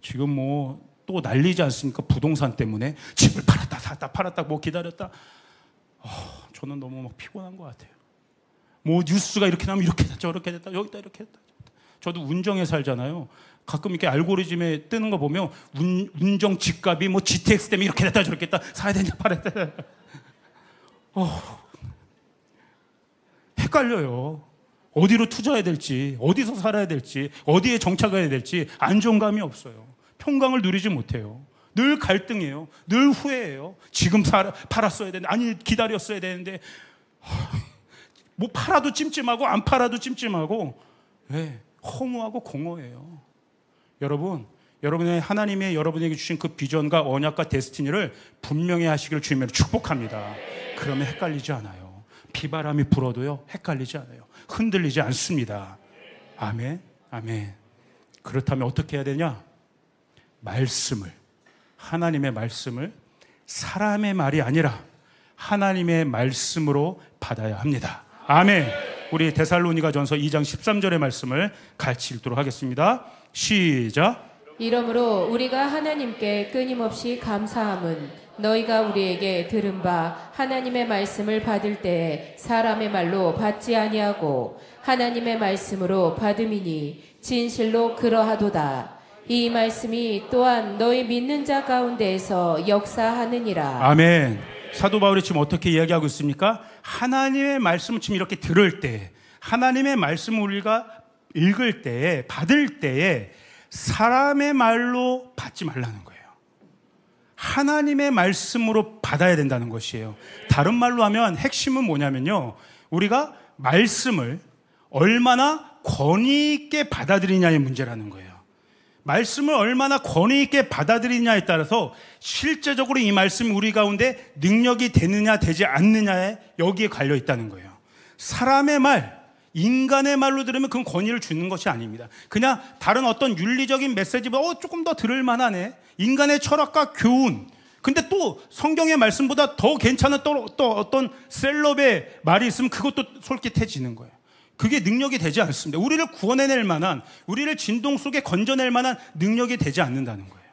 지금 뭐 또 난리지 않습니까? 부동산 때문에 집을 팔았다 샀다 팔았다 뭐 기다렸다. 저는 너무 막 피곤한 것 같아요. 뭐 뉴스가 이렇게 나면 이렇게 됐다 저렇게 됐다 여기다 이렇게 됐다. 저도 운정에 살잖아요. 가끔 이렇게 알고리즘에 뜨는 거 보면 운정 집값이 뭐 GTX 때문에 이렇게 됐다 저렇게 됐다 사야 되냐 팔아야 되냐. 헷갈려요. 어디로 투자해야 될지, 어디서 살아야 될지, 어디에 정착해야 될지 안정감이 없어요. 평강을 누리지 못해요. 늘 갈등이에요. 늘 후회해요. 지금 팔았어야 되는데, 아니 기다렸어야 되는데, 뭐 팔아도 찜찜하고 안 팔아도 찜찜하고, 허무하고 공허해요. 여러분, 여러분의 하나님의 여러분에게 주신 그 비전과 언약과 데스티니를 분명히 하시기를 주님으로 축복합니다. 그러면 헷갈리지 않아요. 비바람이 불어도요 헷갈리지 않아요. 흔들리지 않습니다. 아멘, 아멘. 그렇다면 어떻게 해야 되냐? 하나님의 말씀을 사람의 말이 아니라 하나님의 말씀으로 받아야 합니다. 아멘. 우리 데살로니가전서 2장 13절의 말씀을 같이 읽도록 하겠습니다. 시작. 이러므로 우리가 하나님께 끊임없이 감사함은 너희가 우리에게 들은 바 하나님의 말씀을 받을 때에 사람의 말로 받지 아니하고 하나님의 말씀으로 받음이니 진실로 그러하도다. 이 말씀이 또한 너희 믿는 자 가운데에서 역사하느니라. 아멘. 사도 바울이 지금 어떻게 이야기하고 있습니까? 하나님의 말씀을 지금 이렇게 들을 때, 하나님의 말씀을 우리가 읽을 때에, 받을 때에 사람의 말로 받지 말라는 거예요. 하나님의 말씀으로 받아야 된다는 것이에요. 다른 말로 하면 핵심은 뭐냐면요, 우리가 말씀을 얼마나 권위 있게 받아들이냐의 문제라는 거예요. 말씀을 얼마나 권위 있게 받아들이냐에 따라서 실제적으로 이 말씀이 우리 가운데 능력이 되느냐 되지 않느냐에 여기에 갈려 있다는 거예요. 사람의 말, 인간의 말로 들으면 그건 권위를 주는 것이 아닙니다. 그냥 다른 어떤 윤리적인 메시지보다 조금 더 들을 만하네, 인간의 철학과 교훈, 근데 또 성경의 말씀보다 더 괜찮은 또 어떤 셀럽의 말이 있으면 그것도 솔깃해지는 거예요. 그게 능력이 되지 않습니다. 우리를 구원해낼 만한, 우리를 진동 속에 건져낼 만한 능력이 되지 않는다는 거예요.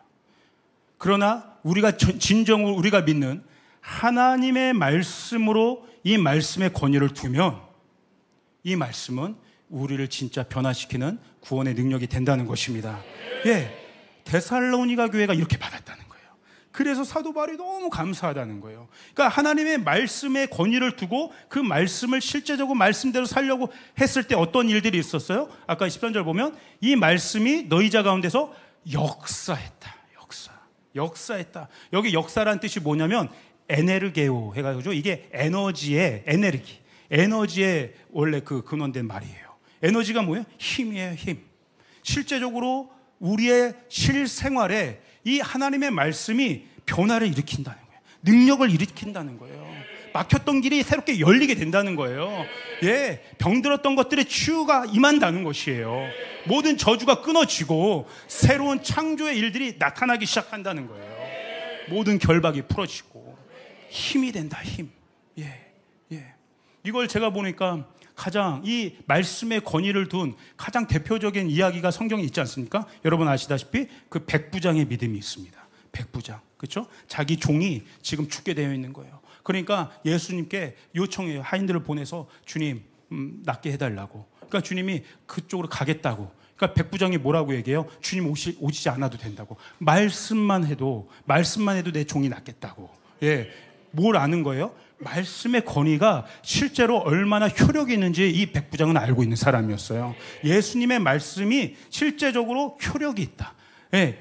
그러나 우리가 진정으로 우리가 믿는 하나님의 말씀으로 이 말씀의 권위를 두면 이 말씀은 우리를 진짜 변화시키는 구원의 능력이 된다는 것입니다. 데살로니가 교회가 이렇게 받았다는 거예요. 그래서 사도 바울이 너무 감사하다는 거예요. 그러니까 하나님의 말씀의 권위를 두고 그 말씀을 실제적으로 말씀대로 살려고 했을 때 어떤 일들이 있었어요? 아까 13절 보면 이 말씀이 너희 자 가운데서 역사했다. 역사했다. 여기 역사라는 뜻이 뭐냐면 에네르게오 해가지고 이게 에너지의 에너지의 원래 그 근원된 말이에요. 에너지가 뭐예요? 힘이에요, 힘. 실제적으로 우리의 실생활에 이 하나님의 말씀이 변화를 일으킨다는 거예요. 능력을 일으킨다는 거예요. 막혔던 길이 새롭게 열리게 된다는 거예요. 병들었던 것들의 치유가 임한다는 것이에요. 모든 저주가 끊어지고 새로운 창조의 일들이 나타나기 시작한다는 거예요. 모든 결박이 풀어지고 힘이 된다, 힘. 이걸 제가 보니까 가장 이 말씀의 권위를 둔 가장 대표적인 이야기가 성경에 있지 않습니까? 여러분 아시다시피 그 백부장의 믿음이 있습니다. 백부장, 그렇죠? 자기 종이 지금 죽게 되어 있는 거예요. 그러니까 예수님께 요청해요. 하인들을 보내서 주님 낫게 해달라고. 그러니까 주님이 그쪽으로 가겠다고. 그러니까 백부장이 뭐라고 얘기해요? 주님 오시지 않아도 된다고. 말씀만 해도 내 종이 낫겠다고. 뭘 아는 거예요? 말씀의 권위가 실제로 얼마나 효력이 있는지 이 백부장은 알고 있는 사람이었어요. 예수님의 말씀이 실제적으로 효력이 있다.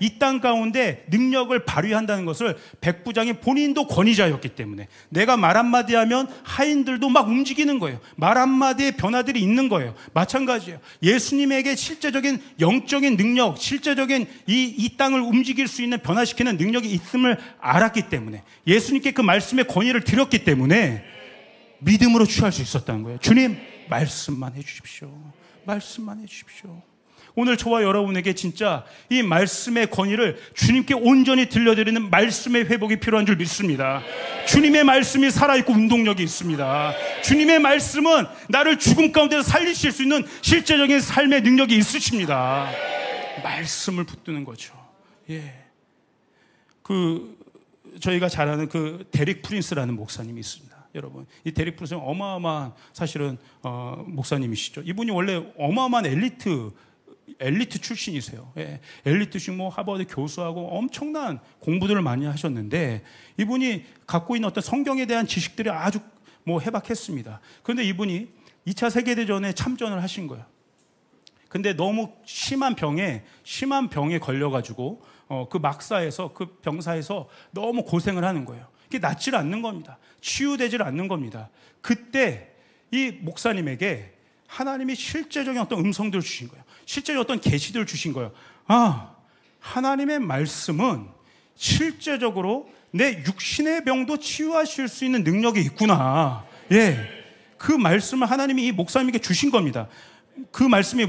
이 땅 가운데 능력을 발휘한다는 것을 백부장이 본인도 권위자였기 때문에 내가 말 한마디 하면 하인들도 막 움직이는 거예요. 말 한마디에 변화들이 있는 거예요. 마찬가지예요. 예수님에게 실제적인 영적인 능력, 실제적인 이 땅을 움직일 수 있는 변화시키는 능력이 있음을 알았기 때문에 예수님께 그 말씀의 권위를 드렸기 때문에 믿음으로 취할 수 있었다는 거예요. 주님, 말씀만 해주십시오. 말씀만 해주십시오. 오늘 저와 여러분에게 진짜 이 말씀의 권위를 주님께 온전히 들려드리는 말씀의 회복이 필요한 줄 믿습니다. 주님의 말씀이 살아있고 운동력이 있습니다. 주님의 말씀은 나를 죽음 가운데서 살리실 수 있는 실제적인 삶의 능력이 있으십니다. 말씀을 붙드는 거죠. 예. 저희가 잘 아는 데릭 프린스라는 목사님이 있습니다. 여러분, 이 데릭 프린스는 어마어마한 사실은 목사님이시죠. 이분이 원래 어마어마한 엘리트 출신이세요. 예. 엘리트식 하버드 교수하고 엄청난 공부들을 많이 하셨는데, 이분이 갖고 있는 어떤 성경에 대한 지식들이 아주 해박했습니다. 그런데 이분이 2차 세계대전에 참전을 하신 거예요. 근데 너무 심한 병에 걸려가지고 그 막사에서, 그 병사에서 너무 고생을 하는 거예요. 이게 낫질 않는 겁니다. 치유되질 않는 겁니다. 그때 이 목사님에게 하나님이 실제적인 어떤 음성들을 주신 거예요. 실제적인 어떤 계시들을 주신 거예요. 하나님의 말씀은 실제적으로 내 육신의 병도 치유하실 수 있는 능력이 있구나. 예, 그 말씀을 하나님이 이 목사님에게 주신 겁니다. 그 말씀이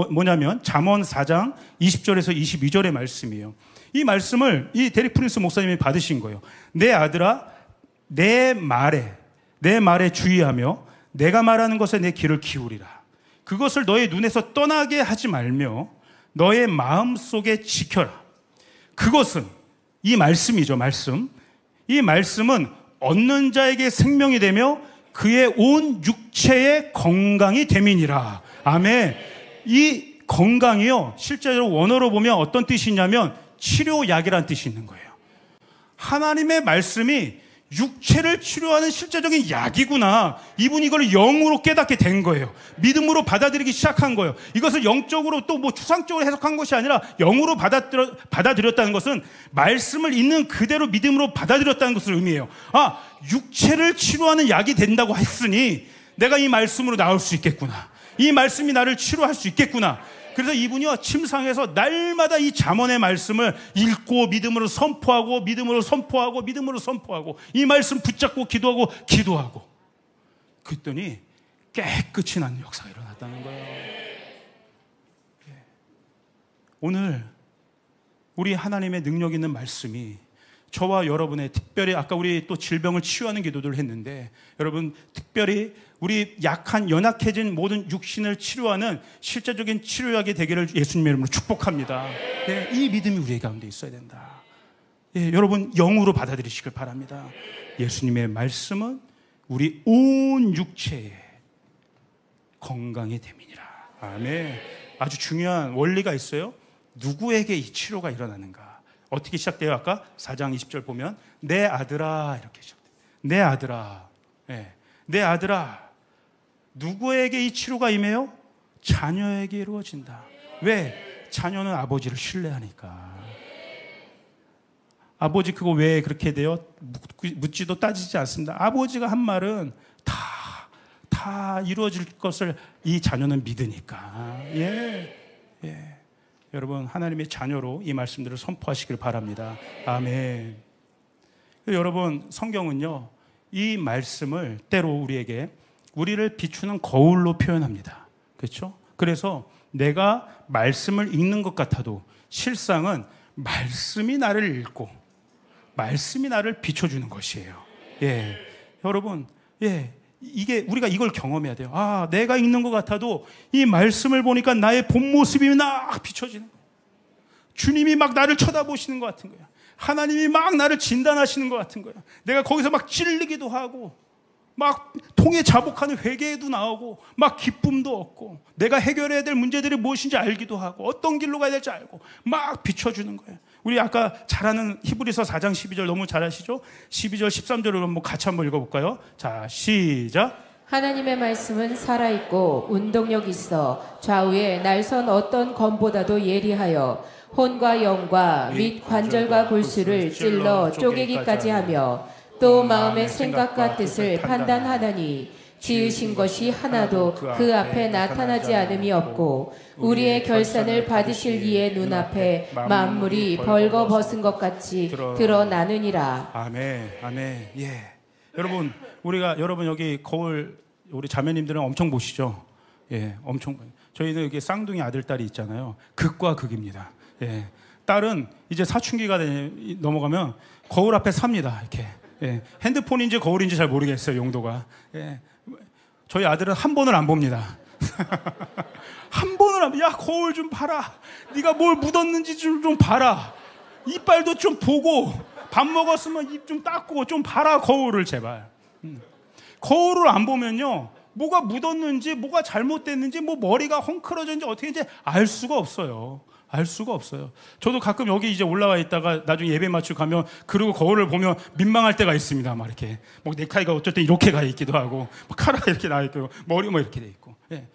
뭐냐면 잠언 4장 20절에서 22절의 말씀이에요. 이 말씀을 이 데릭 프린스 목사님이 받으신 거예요. 내 아들아, 내 말에 주의하며 내가 말하는 것에 내 귀를 기울이라. 그것을 너의 눈에서 떠나게 하지 말며 너의 마음속에 지켜라. 그것은, 이 말씀이죠, 말씀. 이 말씀은 얻는 자에게 생명이 되며 그의 온 육체의 건강이 됨이니라. 아멘. 이 건강이요, 실제로 원어로 보면 어떤 뜻이 있냐면 치료약이라는 뜻이 있는 거예요. 하나님의 말씀이 육체를 치료하는 실제적인 약이구나. 이분이 이걸 영으로 깨닫게 된 거예요. 믿음으로 받아들이기 시작한 거예요. 이것을 영적으로 또 추상적으로 해석한 것이 아니라 영으로 받아들였다는 것은 말씀을 있는 그대로 믿음으로 받아들였다는 것을 의미해요. 육체를 치료하는 약이 된다고 했으니 내가 이 말씀으로 나올 수 있겠구나. 이 말씀이 나를 치료할 수 있겠구나. 그래서 이분이요, 침상에서 날마다 이 잠언의 말씀을 읽고 믿음으로 선포하고 이 말씀 붙잡고 기도하고 그랬더니 깨끗이 난 역사가 일어났다는 거예요. 오늘 우리 하나님의 능력 있는 말씀이 저와 여러분의, 특별히 아까 우리 또 질병을 치유하는 기도를 했는데, 여러분 특별히 우리 연약해진 모든 육신을 치료하는 실제적인 치료약이 되기를 예수님의 이름으로 축복합니다. 네, 이 믿음이 우리 가운데 있어야 된다. 예, 여러분 영으로 받아들이시길 바랍니다. 예수님의 말씀은 우리 온 육체의 건강이 됨이니라. 아멘. 아주 중요한 원리가 있어요. 누구에게 이 치료가 일어나는가? 어떻게 시작돼요? 아까 4장 20절 보면 내 아들아, 이렇게 시작돼요. 내 아들아. 네. 내 아들아. 누구에게 이 치료가 임해요? 자녀에게 이루어진다. 왜? 자녀는 아버지를 신뢰하니까. 아버지 그거 왜 그렇게 돼요? 묻지도 따지지 않습니다. 아버지가 한 말은 다 이루어질 것을 이 자녀는 믿으니까. 예. 여러분 하나님의 자녀로 이 말씀들을 선포하시길 바랍니다. 아멘. 여러분 성경은요, 이 말씀을 때로 우리를 비추는 거울로 표현합니다. 그렇죠? 그래서 내가 말씀을 읽는 것 같아도 실상은 말씀이 나를 읽고 말씀이 나를 비춰주는 것이에요. 예, 여러분, 이게 우리가 이걸 경험해야 돼요. 내가 읽는 것 같아도 이 말씀을 보니까 나의 본 모습이 막 비춰지는 거예요. 주님이 막 나를 쳐다보시는 것 같은 거예요. 하나님이 막 나를 진단하시는 것 같은 거예요. 내가 거기서 막 찔리기도 하고 막 통에 자복하는 회개도 나오고 막 기쁨도 얻고 내가 해결해야 될 문제들이 무엇인지 알기도 하고 어떤 길로 가야 될지 알고 막 비춰주는 거예요. 우리 아까 잘 아는 히브리서 4장 12절 너무 잘 아시죠? 12절 13절을 같이 한번 읽어볼까요? 자, 시작. 하나님의 말씀은 살아있고 운동력 있어 좌우에 날선 어떤 검보다도 예리하여 혼과 영과 및 관절과 골수를 찔러 쪼개기까지 하며 또 마음의 생각과 뜻을 판단하나니 지으신 것이 하나도 그 앞에 나타나지 않음이 없고 우리의 결산을 받으실 이의 눈앞에 만물이 벌거벗은 것 같이 드러나느니라. 아멘. 아멘. 예. 여러분 여기 거울 우리 자매님들은 엄청 보시죠? 예, 엄청. 저희는 여기 쌍둥이 아들 딸이 있잖아요. 극과 극입니다. 예. 딸은 이제 사춘기가 넘어가면 거울 앞에 삽니다. 이렇게. 예. 핸드폰인지 거울인지 잘 모르겠어요, 용도가. 예. 저희 아들은 한 번을 안 봅니다. 한 번을 하면 야 거울 좀 봐라. 네가 뭘 묻었는지 좀 봐라. 이빨도 좀 보고 밥 먹었으면 입 좀 닦고 좀 봐라 거울을 제발. 거울을 안 보면요 뭐가 묻었는지 뭐가 잘못됐는지 뭐 머리가 헝클어졌는지 어떻게인지 알 수가 없어요. 알 수가 없어요. 저도 가끔 여기 이제 올라와 있다가 나중에 예배 마치고 가면 그리고 거울을 보면 민망할 때가 있습니다. 막 이렇게 뭐 넥타이가 어쩔 때 이렇게 가 있기도 하고 뭐 카라가 이렇게 나 있고 머리 뭐 이렇게 돼 있고. 예.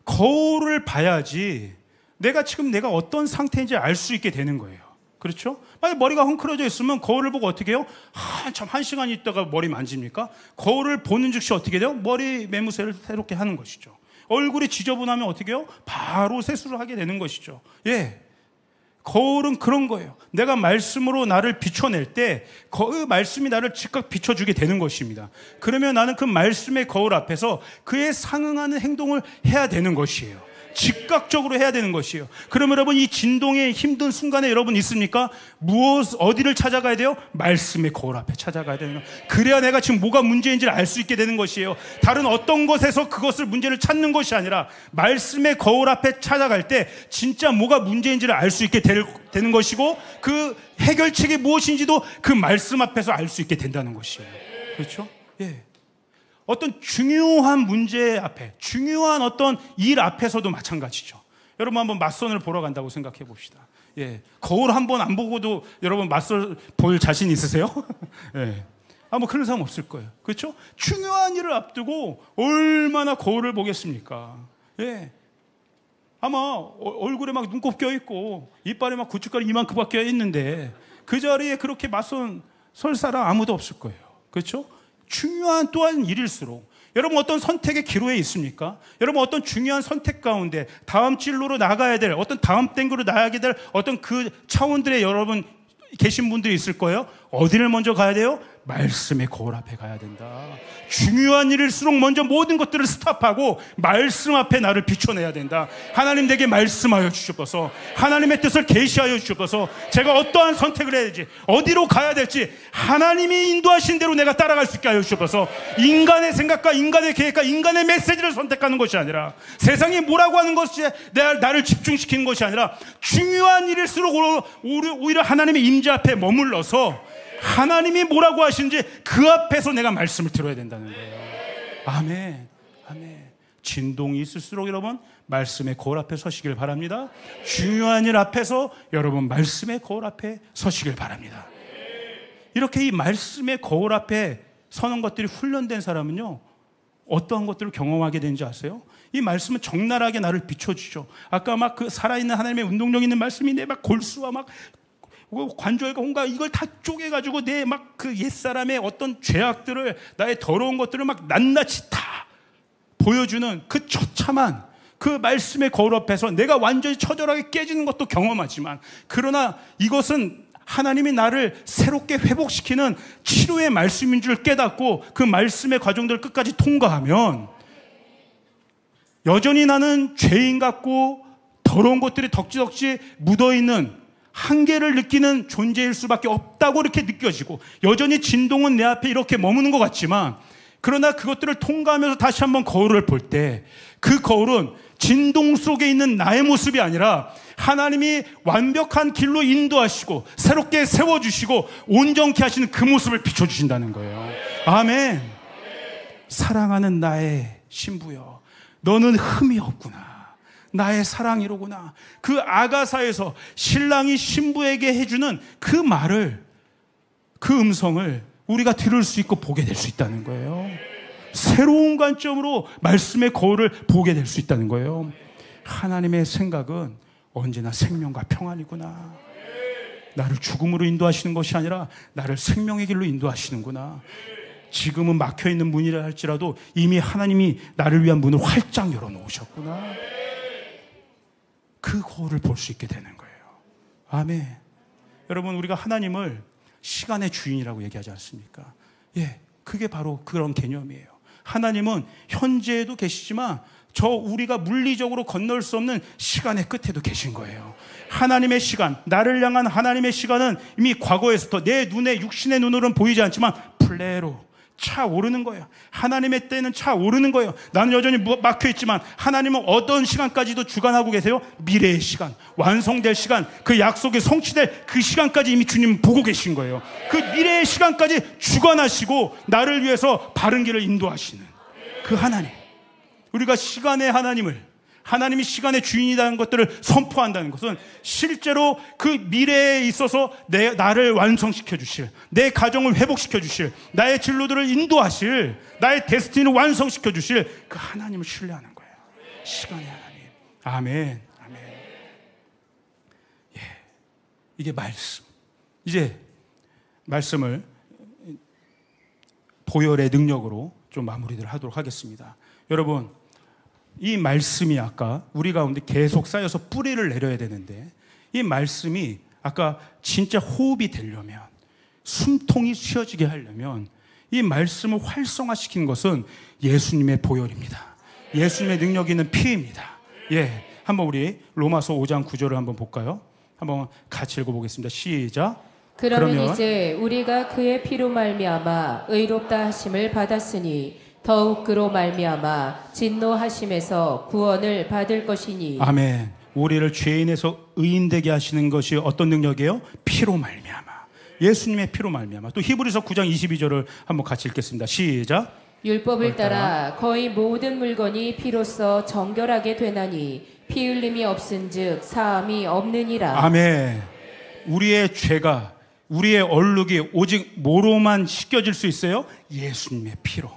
거울을 봐야지 내가 어떤 상태인지 알 수 있게 되는 거예요. 그렇죠? 만약 머리가 헝클어져 있으면 거울을 보고 어떻게 해요? 한참 1시간 있다가 머리 만집니까? 거울을 보는 즉시 어떻게 돼요? 머리 매무새를 새롭게 하는 것이죠. 얼굴이 지저분하면 어떻게 해요? 바로 세수를 하게 되는 것이죠. 예. 거울은 그런 거예요. 내가 말씀으로 나를 비춰낼 때 그 말씀이 나를 즉각 비춰주게 되는 것입니다. 그러면 나는 그 말씀의 거울 앞에서 그에 상응하는 행동을 해야 되는 것이에요. 즉각적으로 해야 되는 것이에요. 그러면 여러분 이 진동의 힘든 순간에 여러분 있습니까? 어디를 찾아가야 돼요? 말씀의 거울 앞에 찾아가야 되는 거예요. 그래야 내가 지금 뭐가 문제인지를 알 수 있게 되는 것이에요. 다른 어떤 것에서 그것을 문제를 찾는 것이 아니라 말씀의 거울 앞에 찾아갈 때 진짜 뭐가 문제인지를 알 수 있게 되는 것이고 그 해결책이 무엇인지도 그 말씀 앞에서 알 수 있게 된다는 것이에요. 그렇죠? 예. 어떤 중요한 문제 앞에, 중요한 어떤 일 앞에서도 마찬가지죠. 여러분 한번 맞선을 보러 간다고 생각해 봅시다. 예. 거울 한 번 안 보고도 여러분 맞선 볼 자신 있으세요? 예. 뭐 그런 사람 없을 거예요. 그렇죠? 중요한 일을 앞두고 얼마나 거울을 보겠습니까? 예. 아마 얼굴에 막 눈곱 껴있고 이빨에 막 고춧가루 이만큼 껴있는데 그 자리에 그렇게 맞선 설 사람 아무도 없을 거예요. 그렇죠? 중요한 또한 일일수록 여러분 어떤 선택의 기로에 있습니까? 여러분 어떤 중요한 선택 가운데 다음 진로로 나가야 될 어떤 다음 땡으로 나가게 될 어떤 그 차원들의 여러분 계신 분들이 있을 거예요. 어디를 먼저 가야 돼요? 말씀의 거울 앞에 가야 된다. 중요한 일일수록 먼저 모든 것들을 스탑하고 말씀 앞에 나를 비춰내야 된다. 하나님 내게 말씀하여 주시옵소서. 하나님의 뜻을 계시하여 주시옵소서. 제가 어떠한 선택을 해야 될지 어디로 가야 될지 하나님이 인도하신 대로 내가 따라갈 수 있게 하여 주시옵소서. 인간의 생각과 인간의 계획과 인간의 메시지를 선택하는 것이 아니라 세상이 뭐라고 하는 것이 나를 집중시키는 것이 아니라 중요한 일일수록 오히려 하나님의 임재 앞에 머물러서 하나님이 뭐라고 하시는지 그 앞에서 내가 말씀을 들어야 된다는 거예요. 아멘. 아멘. 진동이 있을수록 여러분 말씀의 거울 앞에 서시길 바랍니다. 중요한 일 앞에서 여러분 말씀의 거울 앞에 서시길 바랍니다. 이렇게 이 말씀의 거울 앞에 서는 것들이 훈련된 사람은요 어떠한 것들을 경험하게 되는지 아세요? 이 말씀은 적나라하게 나를 비춰주죠. 아까 막 그 살아있는 하나님의 운동력 있는 말씀이 내 막 골수와 막 관절과 온갖 이걸 다 쪼개가지고 내 막 그 옛사람의 어떤 죄악들을 나의 더러운 것들을 막 낱낱이 다 보여주는 그 처참한 그 말씀의 거울 앞에서 내가 완전히 처절하게 깨지는 것도 경험하지만 그러나 이것은 하나님이 나를 새롭게 회복시키는 치료의 말씀인 줄 깨닫고 그 말씀의 과정들을 끝까지 통과하면 여전히 나는 죄인 같고 더러운 것들이 덕지덕지 묻어있는 한계를 느끼는 존재일 수밖에 없다고 이렇게 느껴지고 여전히 진동은 내 앞에 이렇게 머무는 것 같지만 그러나 그것들을 통과하면서 다시 한번 거울을 볼 때 그 거울은 진동 속에 있는 나의 모습이 아니라 하나님이 완벽한 길로 인도하시고 새롭게 세워주시고 온전케 하시는 그 모습을 비춰주신다는 거예요. 아멘. 사랑하는 나의 신부여 너는 흠이 없구나. 나의 사랑이로구나. 그 아가사에서 신랑이 신부에게 해주는 그 말을 그 음성을 우리가 들을 수 있고 보게 될 수 있다는 거예요. 새로운 관점으로 말씀의 거울을 보게 될 수 있다는 거예요. 하나님의 생각은 언제나 생명과 평안이구나. 나를 죽음으로 인도하시는 것이 아니라 나를 생명의 길로 인도하시는구나. 지금은 막혀있는 문이라 할지라도 이미 하나님이 나를 위한 문을 활짝 열어놓으셨구나. 그 거울을 볼 수 있게 되는 거예요. 아멘. 여러분 우리가 하나님을 시간의 주인이라고 얘기하지 않습니까? 예, 그게 바로 그런 개념이에요. 하나님은 현재에도 계시지만 저 우리가 물리적으로 건널 수 없는 시간의 끝에도 계신 거예요. 하나님의 시간, 나를 향한 하나님의 시간은 이미 과거에서부터 내 눈에 육신의 눈으로는 보이지 않지만 플레로 차오르는 거예요. 하나님의 때는 차오르는 거예요. 나는 여전히 막혀있지만 하나님은 어떤 시간까지도 주관하고 계세요? 미래의 시간, 완성될 시간, 그 약속이 성취될 그 시간까지 이미 주님은 보고 계신 거예요. 그 미래의 시간까지 주관하시고 나를 위해서 바른 길을 인도하시는 그 하나님, 우리가 시간의 하나님을, 하나님이 시간의 주인이라는 것들을 선포한다는 것은 실제로 그 미래에 있어서 나를 완성시켜 주실, 내 가정을 회복시켜 주실, 나의 진로들을 인도하실, 나의 데스티니를 완성시켜 주실 그 하나님을 신뢰하는 거예요. 시간의 하나님. 아멘. 아멘. 예. 이게 말씀. 이제 말씀을 보혈의 능력으로 좀 마무리를 하도록 하겠습니다. 여러분, 이 말씀이 아까 우리 가운데 계속 쌓여서 뿌리를 내려야 되는데, 이 말씀이 아까 진짜 호흡이 되려면, 숨통이 쉬어지게 하려면 이 말씀을 활성화시키는 것은 예수님의 보혈입니다. 예수님의 능력이 있는 피입니다. 예, 한번 우리 로마서 5장 9절을 한번 볼까요? 한번 같이 읽어보겠습니다. 시작. 그러면 이제 우리가 그의 피로 말미암아 의롭다 하심을 받았으니 더욱 그로 말미암아 진노하심에서 구원을 받을 것이니. 아멘. 우리를 죄인에서 의인되게 하시는 것이 어떤 능력이에요? 피로 말미암아. 예수님의 피로 말미암아. 또 히브리서 9장 22절을 한번 같이 읽겠습니다. 시작. 율법을 따라 거의 모든 물건이 피로써 정결하게 되나니 피 흘림이 없은즉 사함이 없느니라. 아멘. 우리의 죄가, 우리의 얼룩이 오직 뭐로만 씻겨질 수 있어요? 예수님의 피로.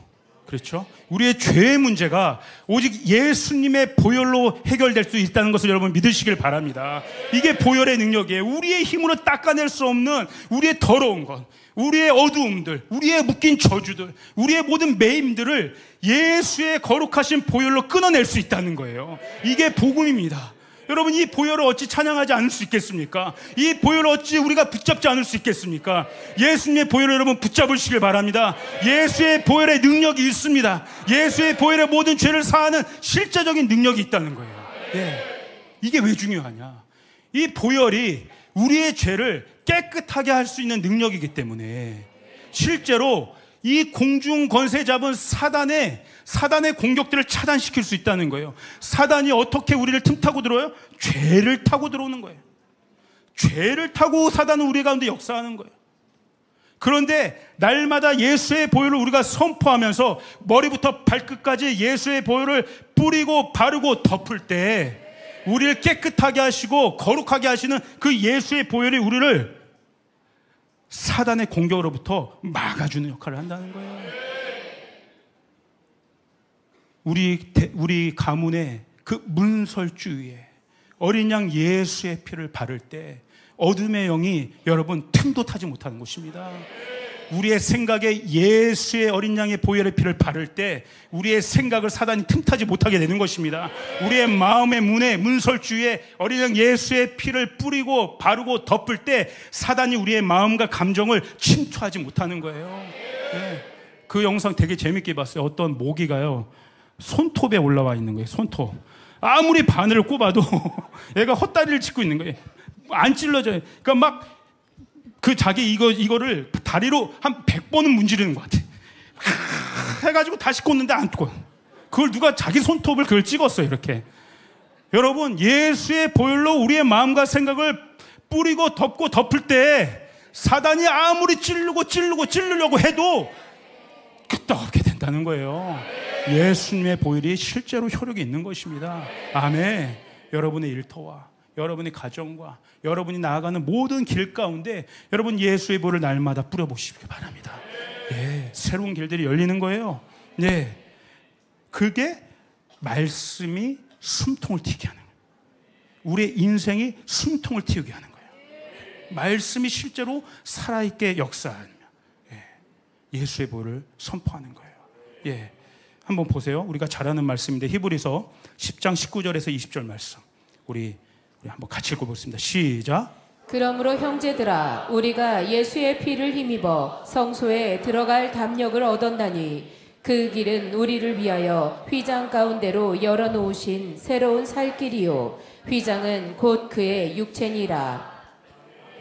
그렇죠? 우리의 죄의 문제가 오직 예수님의 보혈로 해결될 수 있다는 것을 여러분 믿으시길 바랍니다. 이게 보혈의 능력이에요. 우리의 힘으로 닦아낼 수 없는 우리의 더러운 것, 우리의 어두움들, 우리의 묶인 저주들, 우리의 모든 매임들을 예수의 거룩하신 보혈로 끊어낼 수 있다는 거예요. 이게 복음입니다. 여러분, 이 보혈을 어찌 찬양하지 않을 수 있겠습니까? 이 보혈을 어찌 우리가 붙잡지 않을 수 있겠습니까? 예수님의 보혈을 여러분 붙잡으시길 바랍니다. 예수의 보혈의 능력이 있습니다. 예수의 보혈의 모든 죄를 사하는 실제적인 능력이 있다는 거예요. 예. 이게 왜 중요하냐? 이 보혈이 우리의 죄를 깨끗하게 할 수 있는 능력이기 때문에 실제로 이 공중 권세 잡은 사단의 공격들을 차단시킬 수 있다는 거예요. 사단이 어떻게 우리를 틈타고 들어와요? 죄를 타고 들어오는 거예요. 죄를 타고 사단은 우리 가운데 역사하는 거예요. 그런데 날마다 예수의 보혈을 우리가 선포하면서 머리부터 발끝까지 예수의 보혈을 뿌리고 바르고 덮을 때 우리를 깨끗하게 하시고 거룩하게 하시는 그 예수의 보혈이 우리를 사단의 공격으로부터 막아주는 역할을 한다는 거예요. 우리 가문의 그 문설주 위에 어린 양 예수의 피를 바를 때 어둠의 영이 여러분 틈도 타지 못하는 것입니다. 우리의 생각에 예수의 어린 양의 보혈의 피를 바를 때 우리의 생각을 사단이 틈타지 못하게 되는 것입니다. 우리의 마음의 문에 문설주에 어린 양 예수의 피를 뿌리고 바르고 덮을 때 사단이 우리의 마음과 감정을 침투하지 못하는 거예요. 네. 그 영상 되게 재밌게 봤어요. 어떤 모기가요 손톱에 올라와 있는 거예요. 손톱. 아무리 바늘을 꼽아도 얘가 헛다리를 짚고 있는 거예요. 안 찔러져요. 그러니까 막 그 자기 이거를 다리로 한 100번은 문지르는 것 같아. 해가지고 다시 꽂는데 안 꽂아. 그걸 누가 자기 손톱을 그걸 찍었어요. 이렇게. 여러분, 예수의 보혈로 우리의 마음과 생각을 뿌리고 덮고 덮을 때 사단이 아무리 찌르려고 해도 끄떡하게 된다는 거예요. 예수님의 보혈이 실제로 효력이 있는 것입니다. 아멘. 여러분의 일터와 여러분의 가정과 여러분이 나아가는 모든 길 가운데 여러분 예수의 보혈을 날마다 뿌려보시기 바랍니다. 예, 새로운 길들이 열리는 거예요. 예, 그게 말씀이 숨통을 튀게 하는 거예요. 우리의 인생이 숨통을 튀게 하는 거예요. 말씀이 실제로 살아있게 역사하며 예수의 보혈을 선포하는 거예요. 예, 한번 보세요. 우리가 잘 아는 말씀인데 히브리서 10장 19절에서 20절 말씀 우리 한번 같이 읽어보겠습니다. 시작. 그러므로 형제들아 우리가 예수의 피를 힘입어 성소에 들어갈 담력을 얻었나니 그 길은 우리를 위하여 휘장 가운데로 열어놓으신 새로운 살 길이요 휘장은 곧 그의 육체니라.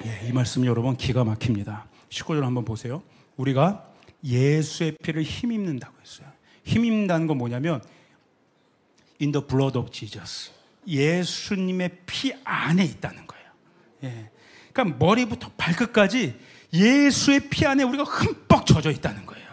예, 이 말씀 여러분 기가 막힙니다. 19절 한번 보세요. 우리가 예수의 피를 힘입는다고 했어요. 힘입는다는 건 뭐냐면 In the blood of Jesus. 예수님의 피 안에 있다는 거예요. 예. 그러니까 머리부터 발끝까지 예수의 피 안에 우리가 흠뻑 젖어 있다는 거예요.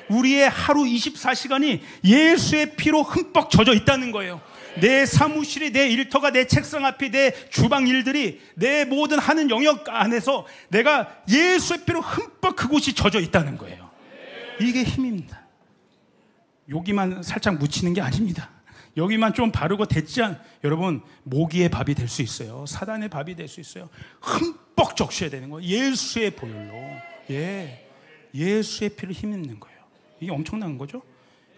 우리의 하루 24시간이 예수의 피로 흠뻑 젖어 있다는 거예요. 내 사무실이, 내 일터가, 내 책상 앞이, 내 주방 일들이, 내 모든 하는 영역 안에서 내가 예수의 피로 흠뻑 그곳이 젖어 있다는 거예요. 이게 힘입니다. 여기만 살짝 묻히는 게 아닙니다. 여기만 좀 바르고 됐지 여러분, 모기의 밥이 될 수 있어요. 사단의 밥이 될 수 있어요. 흠뻑 적셔야 되는 거예요. 예수의 보혈로. 예, 예수의 피를 힘입는 거예요. 이게 엄청난 거죠.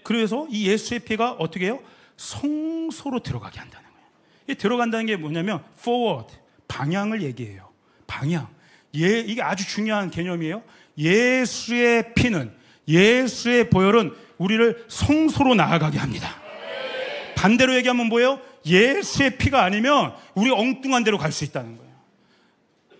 그래서 이 예수의 피가 어떻게 해요? 성소로 들어가게 한다는 거예요. 이 들어간다는 게 뭐냐면 forward, 방향을 얘기해요. 방향. 이게 아주 중요한 개념이에요. 예수의 피는, 예수의 보혈은 우리를 성소로 나아가게 합니다. 반대로 얘기하면 뭐예요? 예수의 피가 아니면 우리 엉뚱한 데로 갈 수 있다는 거예요.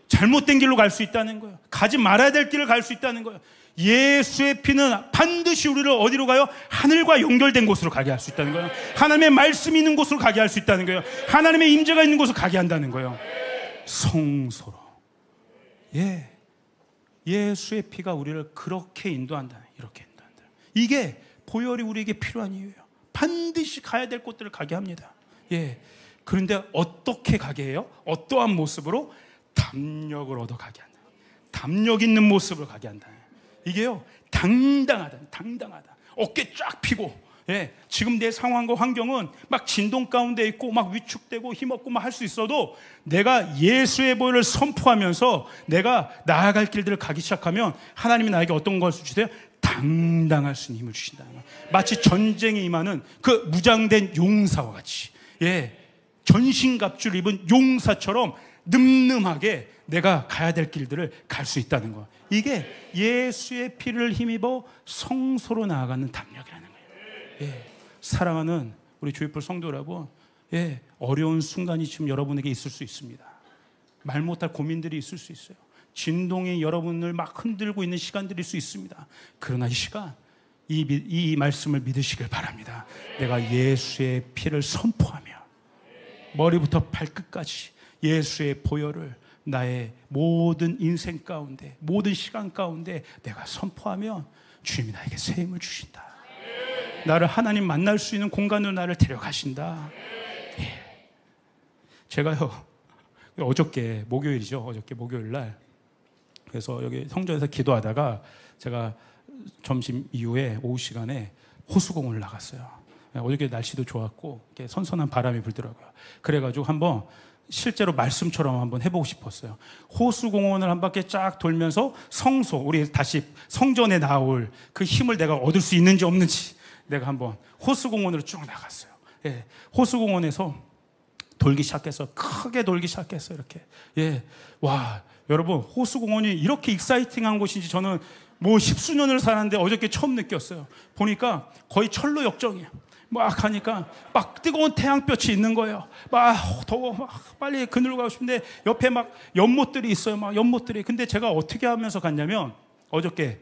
잘못된 길로 갈 수 있다는 거예요. 가지 말아야 될 길을 갈 수 있다는 거예요. 예수의 피는 반드시 우리를 어디로 가요? 하늘과 연결된 곳으로 가게 할 수 있다는 거예요. 하나님의 말씀이 있는 곳으로 가게 할 수 있다는 거예요. 하나님의 임재가 있는 곳으로 가게 한다는 거예요. 성소로. 예, 예수의 피가 우리를 그렇게 인도한다. 이렇게 인도한다. 이게 보혈이 우리에게 필요한 이유예요. 반드시 가야 될 곳들을 가게 합니다. 예. 그런데 어떻게 가게 해요? 어떠한 모습으로? 담력을 얻어 가게 한다. 담력 있는 모습으로 가게 한다. 이게요, 당당하다. 당당하다. 어깨 쫙 펴고, 예. 지금 내 상황과 환경은 막 진동 가운데 있고 막 위축되고 힘없고 막 할 수 있어도 내가 예수의 보혈을 선포하면서 내가 나아갈 길들을 가기 시작하면 하나님이 나에게 어떤 것을 주세요? 당당할 수 있는 힘을 주신다는 거예요. 마치 전쟁에 임하는 그 무장된 용사와 같이, 예, 전신갑주를 입은 용사처럼 늠름하게 내가 가야 될 길들을 갈 수 있다는 거예요. 이게 예수의 피를 힘입어 성소로 나아가는 담력이라는 거예요. 예, 사랑하는 우리 주의풀 성도 여러분, 예, 어려운 순간이 지금 여러분에게 있을 수 있습니다. 말 못할 고민들이 있을 수 있어요. 진동이 여러분을 막 흔들고 있는 시간들일 수 있습니다. 그러나 이 시간 이 말씀을 믿으시길 바랍니다. 내가 예수의 피를 선포하며 머리부터 발끝까지 예수의 보혈을 나의 모든 인생 가운데, 모든 시간 가운데 내가 선포하면 주님이 나에게 새 힘을 주신다. 나를 하나님 만날 수 있는 공간으로 나를 데려가신다. 예. 제가요, 어저께 목요일이죠. 어저께 목요일 날, 그래서 여기 성전에서 기도하다가 제가 점심 이후에 오후 시간에 호수공원을 나갔어요. 어저께 날씨도 좋았고 이렇게 선선한 바람이 불더라고요. 그래가지고 한번 실제로 말씀처럼 한번 해보고 싶었어요. 호수공원을 한 바퀴 쫙 돌면서 성소, 우리 다시 성전에 나올 그 힘을 내가 얻을 수 있는지 없는지 내가 한번 호수공원으로 쭉 나갔어요. 예, 호수공원에서 돌기 시작했어. 크게 돌기 시작했어. 이렇게. 예, 와, 여러분, 호수공원이 이렇게 익사이팅한 곳인지 저는 뭐 십수년을 사는데 어저께 처음 느꼈어요. 보니까 거의 철로 역정이에요. 막 가니까 막 뜨거운 태양볕이 있는 거예요. 막 더워, 막 빨리 그늘로 가고 싶은데 옆에 막 연못들이 있어요. 막 연못들이. 근데 제가 어떻게 하면서 갔냐면 어저께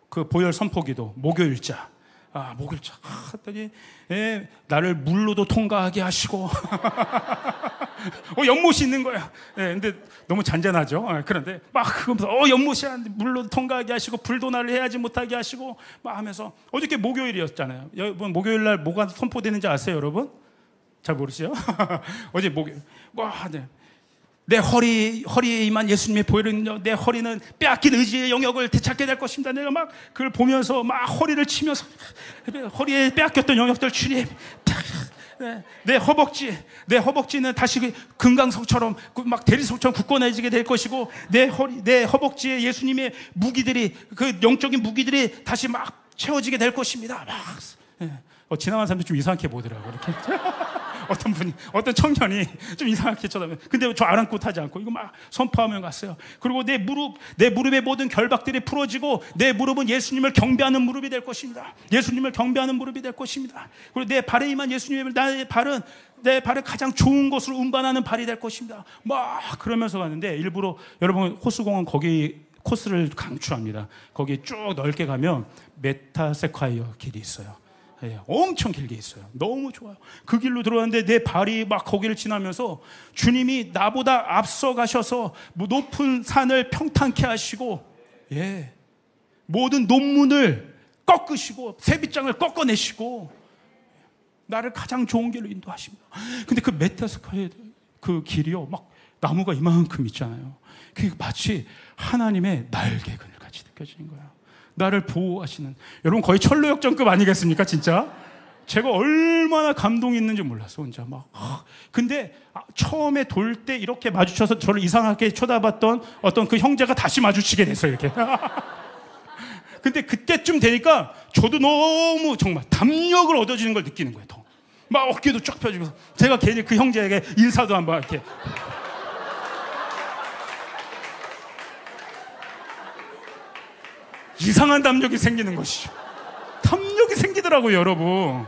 그 보혈 선포기도 목요일자. 목요일자 했더니, 예, 나를 물로도 통과하게 하시고 연못이 있는 거야. 예, 근데 너무 잔잔하죠. 그런데 막 그러면서 연못이 물로도 통과하게 하시고 불도 나를 해하지 못하게 하시고 막 하면서 어저께 목요일이었잖아요. 여러분 목요일 날 뭐가 선포되는지 아세요, 여러분? 잘 모르시죠? 어제 목요일. 와, 네. 내 허리에 임한 예수님의 보혈은요, 내 허리는 빼앗긴 의지의 영역을 되찾게 될 것입니다. 내가 막 그걸 보면서 막 허리를 치면서 허리에 빼앗겼던 영역들 주님, 내 허벅지는 다시 금강석처럼 막 대리석처럼 굳건해지게 될 것이고 내 허벅지에 예수님의 무기들이, 그 영적인 무기들이 다시 막 채워지게 될 것입니다. 막 지나가는 사람들이 좀 이상하게 보더라고요. 이렇게. 어떤 청년이 좀 이상하게 쳐다보면, 근데 저 아랑곳하지 않고 이거 막 선포하며 갔어요. 그리고 내 무릎의 모든 결박들이 풀어지고 내 무릎은 예수님을 경배하는 무릎이 될 것입니다. 예수님을 경배하는 무릎이 될 것입니다. 그리고 내 발에 임한 예수님을, 내 발을 가장 좋은 곳으로 운반하는 발이 될 것입니다. 막 그러면서 갔는데, 일부러 여러분 호수공원 거기 코스를 강추합니다. 거기 쭉 넓게 가면 메타세콰이어 길이 있어요. 예, 엄청 길게 있어요. 너무 좋아요. 그 길로 들어왔는데 내 발이 막 거기를 지나면서 주님이 나보다 앞서 가셔서 높은 산을 평탄케 하시고, 예, 모든 논문을 꺾으시고 새빗장을 꺾어내시고 나를 가장 좋은 길로 인도하십니다. 근데 그 메타세콰이어 그 길이요, 막 나무가 이만큼 있잖아요. 그게 마치 하나님의 날개그늘 같이 느껴지는 거예요. 나를 보호하시는, 여러분 거의 철로역전급 아니겠습니까? 진짜 제가 얼마나 감동이 있는지 몰랐어, 혼자 막. 근데 처음에 돌 때 이렇게 마주쳐서 저를 이상하게 쳐다봤던 어떤 그 형제가 다시 마주치게 됐어요, 이렇게. 근데 그때쯤 되니까 저도 너무 정말 담력을 얻어지는 걸 느끼는 거예요. 더 막 어깨도 쫙 펴지고, 제가 괜히 그 형제에게 인사도 한번 이렇게. 이상한 담력이 생기는 것이죠. 담력이 생기더라고요, 여러분.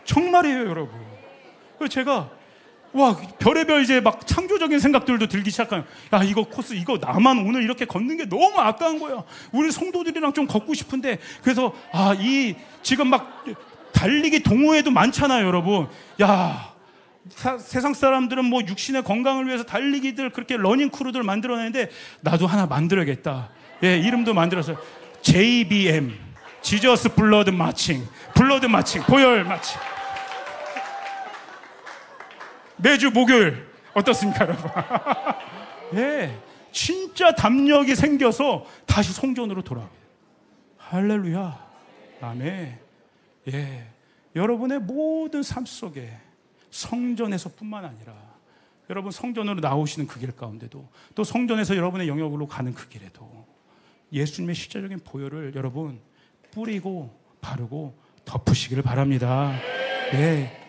정말이에요, 여러분. 그래서 제가 와, 별의별 이제 막 창조적인 생각들도 들기 시작해요. 야, 이거 코스, 이거 나만 오늘 이렇게 걷는 게 너무 아까운 거야. 우리 성도들이랑 좀 걷고 싶은데. 그래서 이 지금 막 달리기 동호회도 많잖아요, 여러분. 야, 세상 사람들은 뭐 육신의 건강을 위해서 달리기들 그렇게 러닝 크루들 만들어내는데 나도 하나 만들어야겠다. 예, 이름도 만들었어요. JBM, 지저스 블러드 마칭, 보혈 마칭. 매주 목요일 어떻습니까, 여러분? 예, 진짜 담력이 생겨서 다시 성전으로 돌아오게. 할렐루야, 아멘. 예, 여러분의 모든 삶 속에 성전에서뿐만 아니라 여러분 성전으로 나오시는 그 길 가운데도, 또 성전에서 여러분의 영역으로 가는 그 길에도 예수님의 실제적인 보혈을 여러분 뿌리고 바르고 덮으시기를 바랍니다. 예,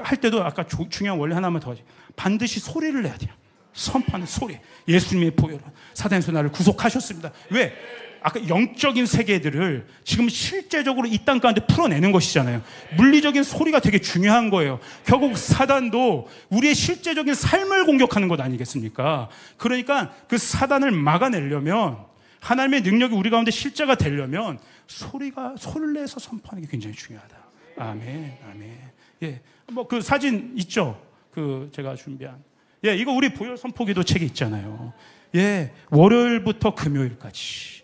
할 때도 아까 중요한 원리 하나만 더 하지. 반드시 소리를 내야 돼요. 선포하는 소리. 예수님의 보혈은 사단에서 나를 구속하셨습니다. 왜? 아까 영적인 세계들을 지금 실제적으로 이 땅 가운데 풀어내는 것이잖아요. 물리적인 소리가 되게 중요한 거예요. 결국 사단도 우리의 실제적인 삶을 공격하는 것 아니겠습니까? 그러니까 그 사단을 막아내려면, 하나님의 능력이 우리 가운데 실제가 되려면 소리를 내서 선포하는 게 굉장히 중요하다. 아멘, 아멘. 예, 뭐 그 사진 있죠? 그 제가 준비한. 예, 이거 우리 보혈 선포기도 책이 있잖아요. 예, 월요일부터 금요일까지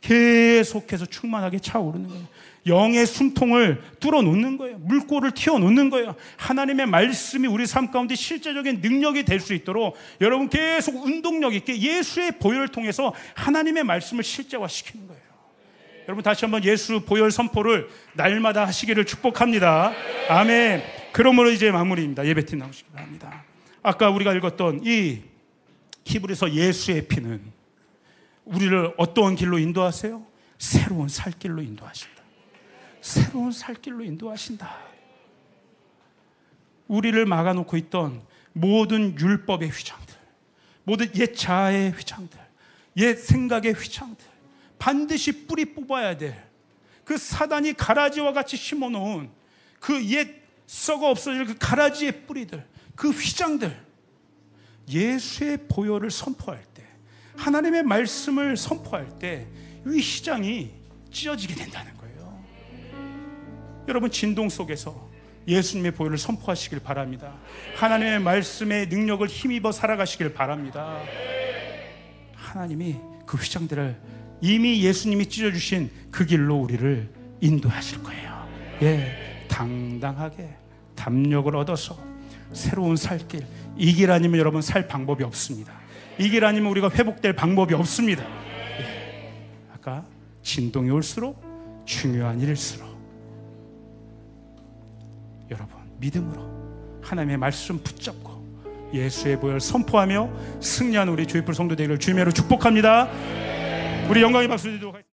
계속해서 충만하게 차오르는 거예요. 영의 숨통을 뚫어놓는 거예요. 물꼬를 튀어놓는 거예요. 하나님의 말씀이 우리 삶 가운데 실제적인 능력이 될 수 있도록 여러분 계속 운동력 있게 예수의 보혈을 통해서 하나님의 말씀을 실제화시키는 거예요. 여러분 다시 한번 예수 보혈 선포를 날마다 하시기를 축복합니다. 아멘. 그러므로 이제 마무리입니다. 예배팀 나오시기 바랍니다. 아까 우리가 읽었던 이 히브리서 예수의 피는 우리를 어떠한 길로 인도하세요? 새로운 살 길로 인도하신다. 새로운 살 길로 인도하신다. 우리를 막아놓고 있던 모든 율법의 휘장들, 모든 옛 자아의 휘장들, 옛 생각의 휘장들, 반드시 뿌리 뽑아야 될 그 사단이 가라지와 같이 심어놓은 그 옛 썩어 없어질 그 가라지의 뿌리들, 그 휘장들, 예수의 보혈을 선포할 때, 하나님의 말씀을 선포할 때 이 휘장이 찢어지게 된다는 거예요. 여러분 진동 속에서 예수님의 보혈을 선포하시길 바랍니다. 하나님의 말씀의 능력을 힘입어 살아가시길 바랍니다. 하나님이 그 휘장들을 이미 예수님이 찢어주신 그 길로 우리를 인도하실 거예요. 예, 당당하게 담력을 얻어서 새로운 살길, 이 길 아니면 여러분 살 방법이 없습니다. 이 길 아니면 우리가 회복될 방법이 없습니다. 예, 아까 진동이 올수록 중요한 일일수록 여러분 믿음으로 하나님의 말씀 붙잡고 예수의 보혈 선포하며 승리하는 우리 주의풀 성도 되기를 주님으로 축복합니다. 우리 영광의 박수 드리도록 하겠습니다.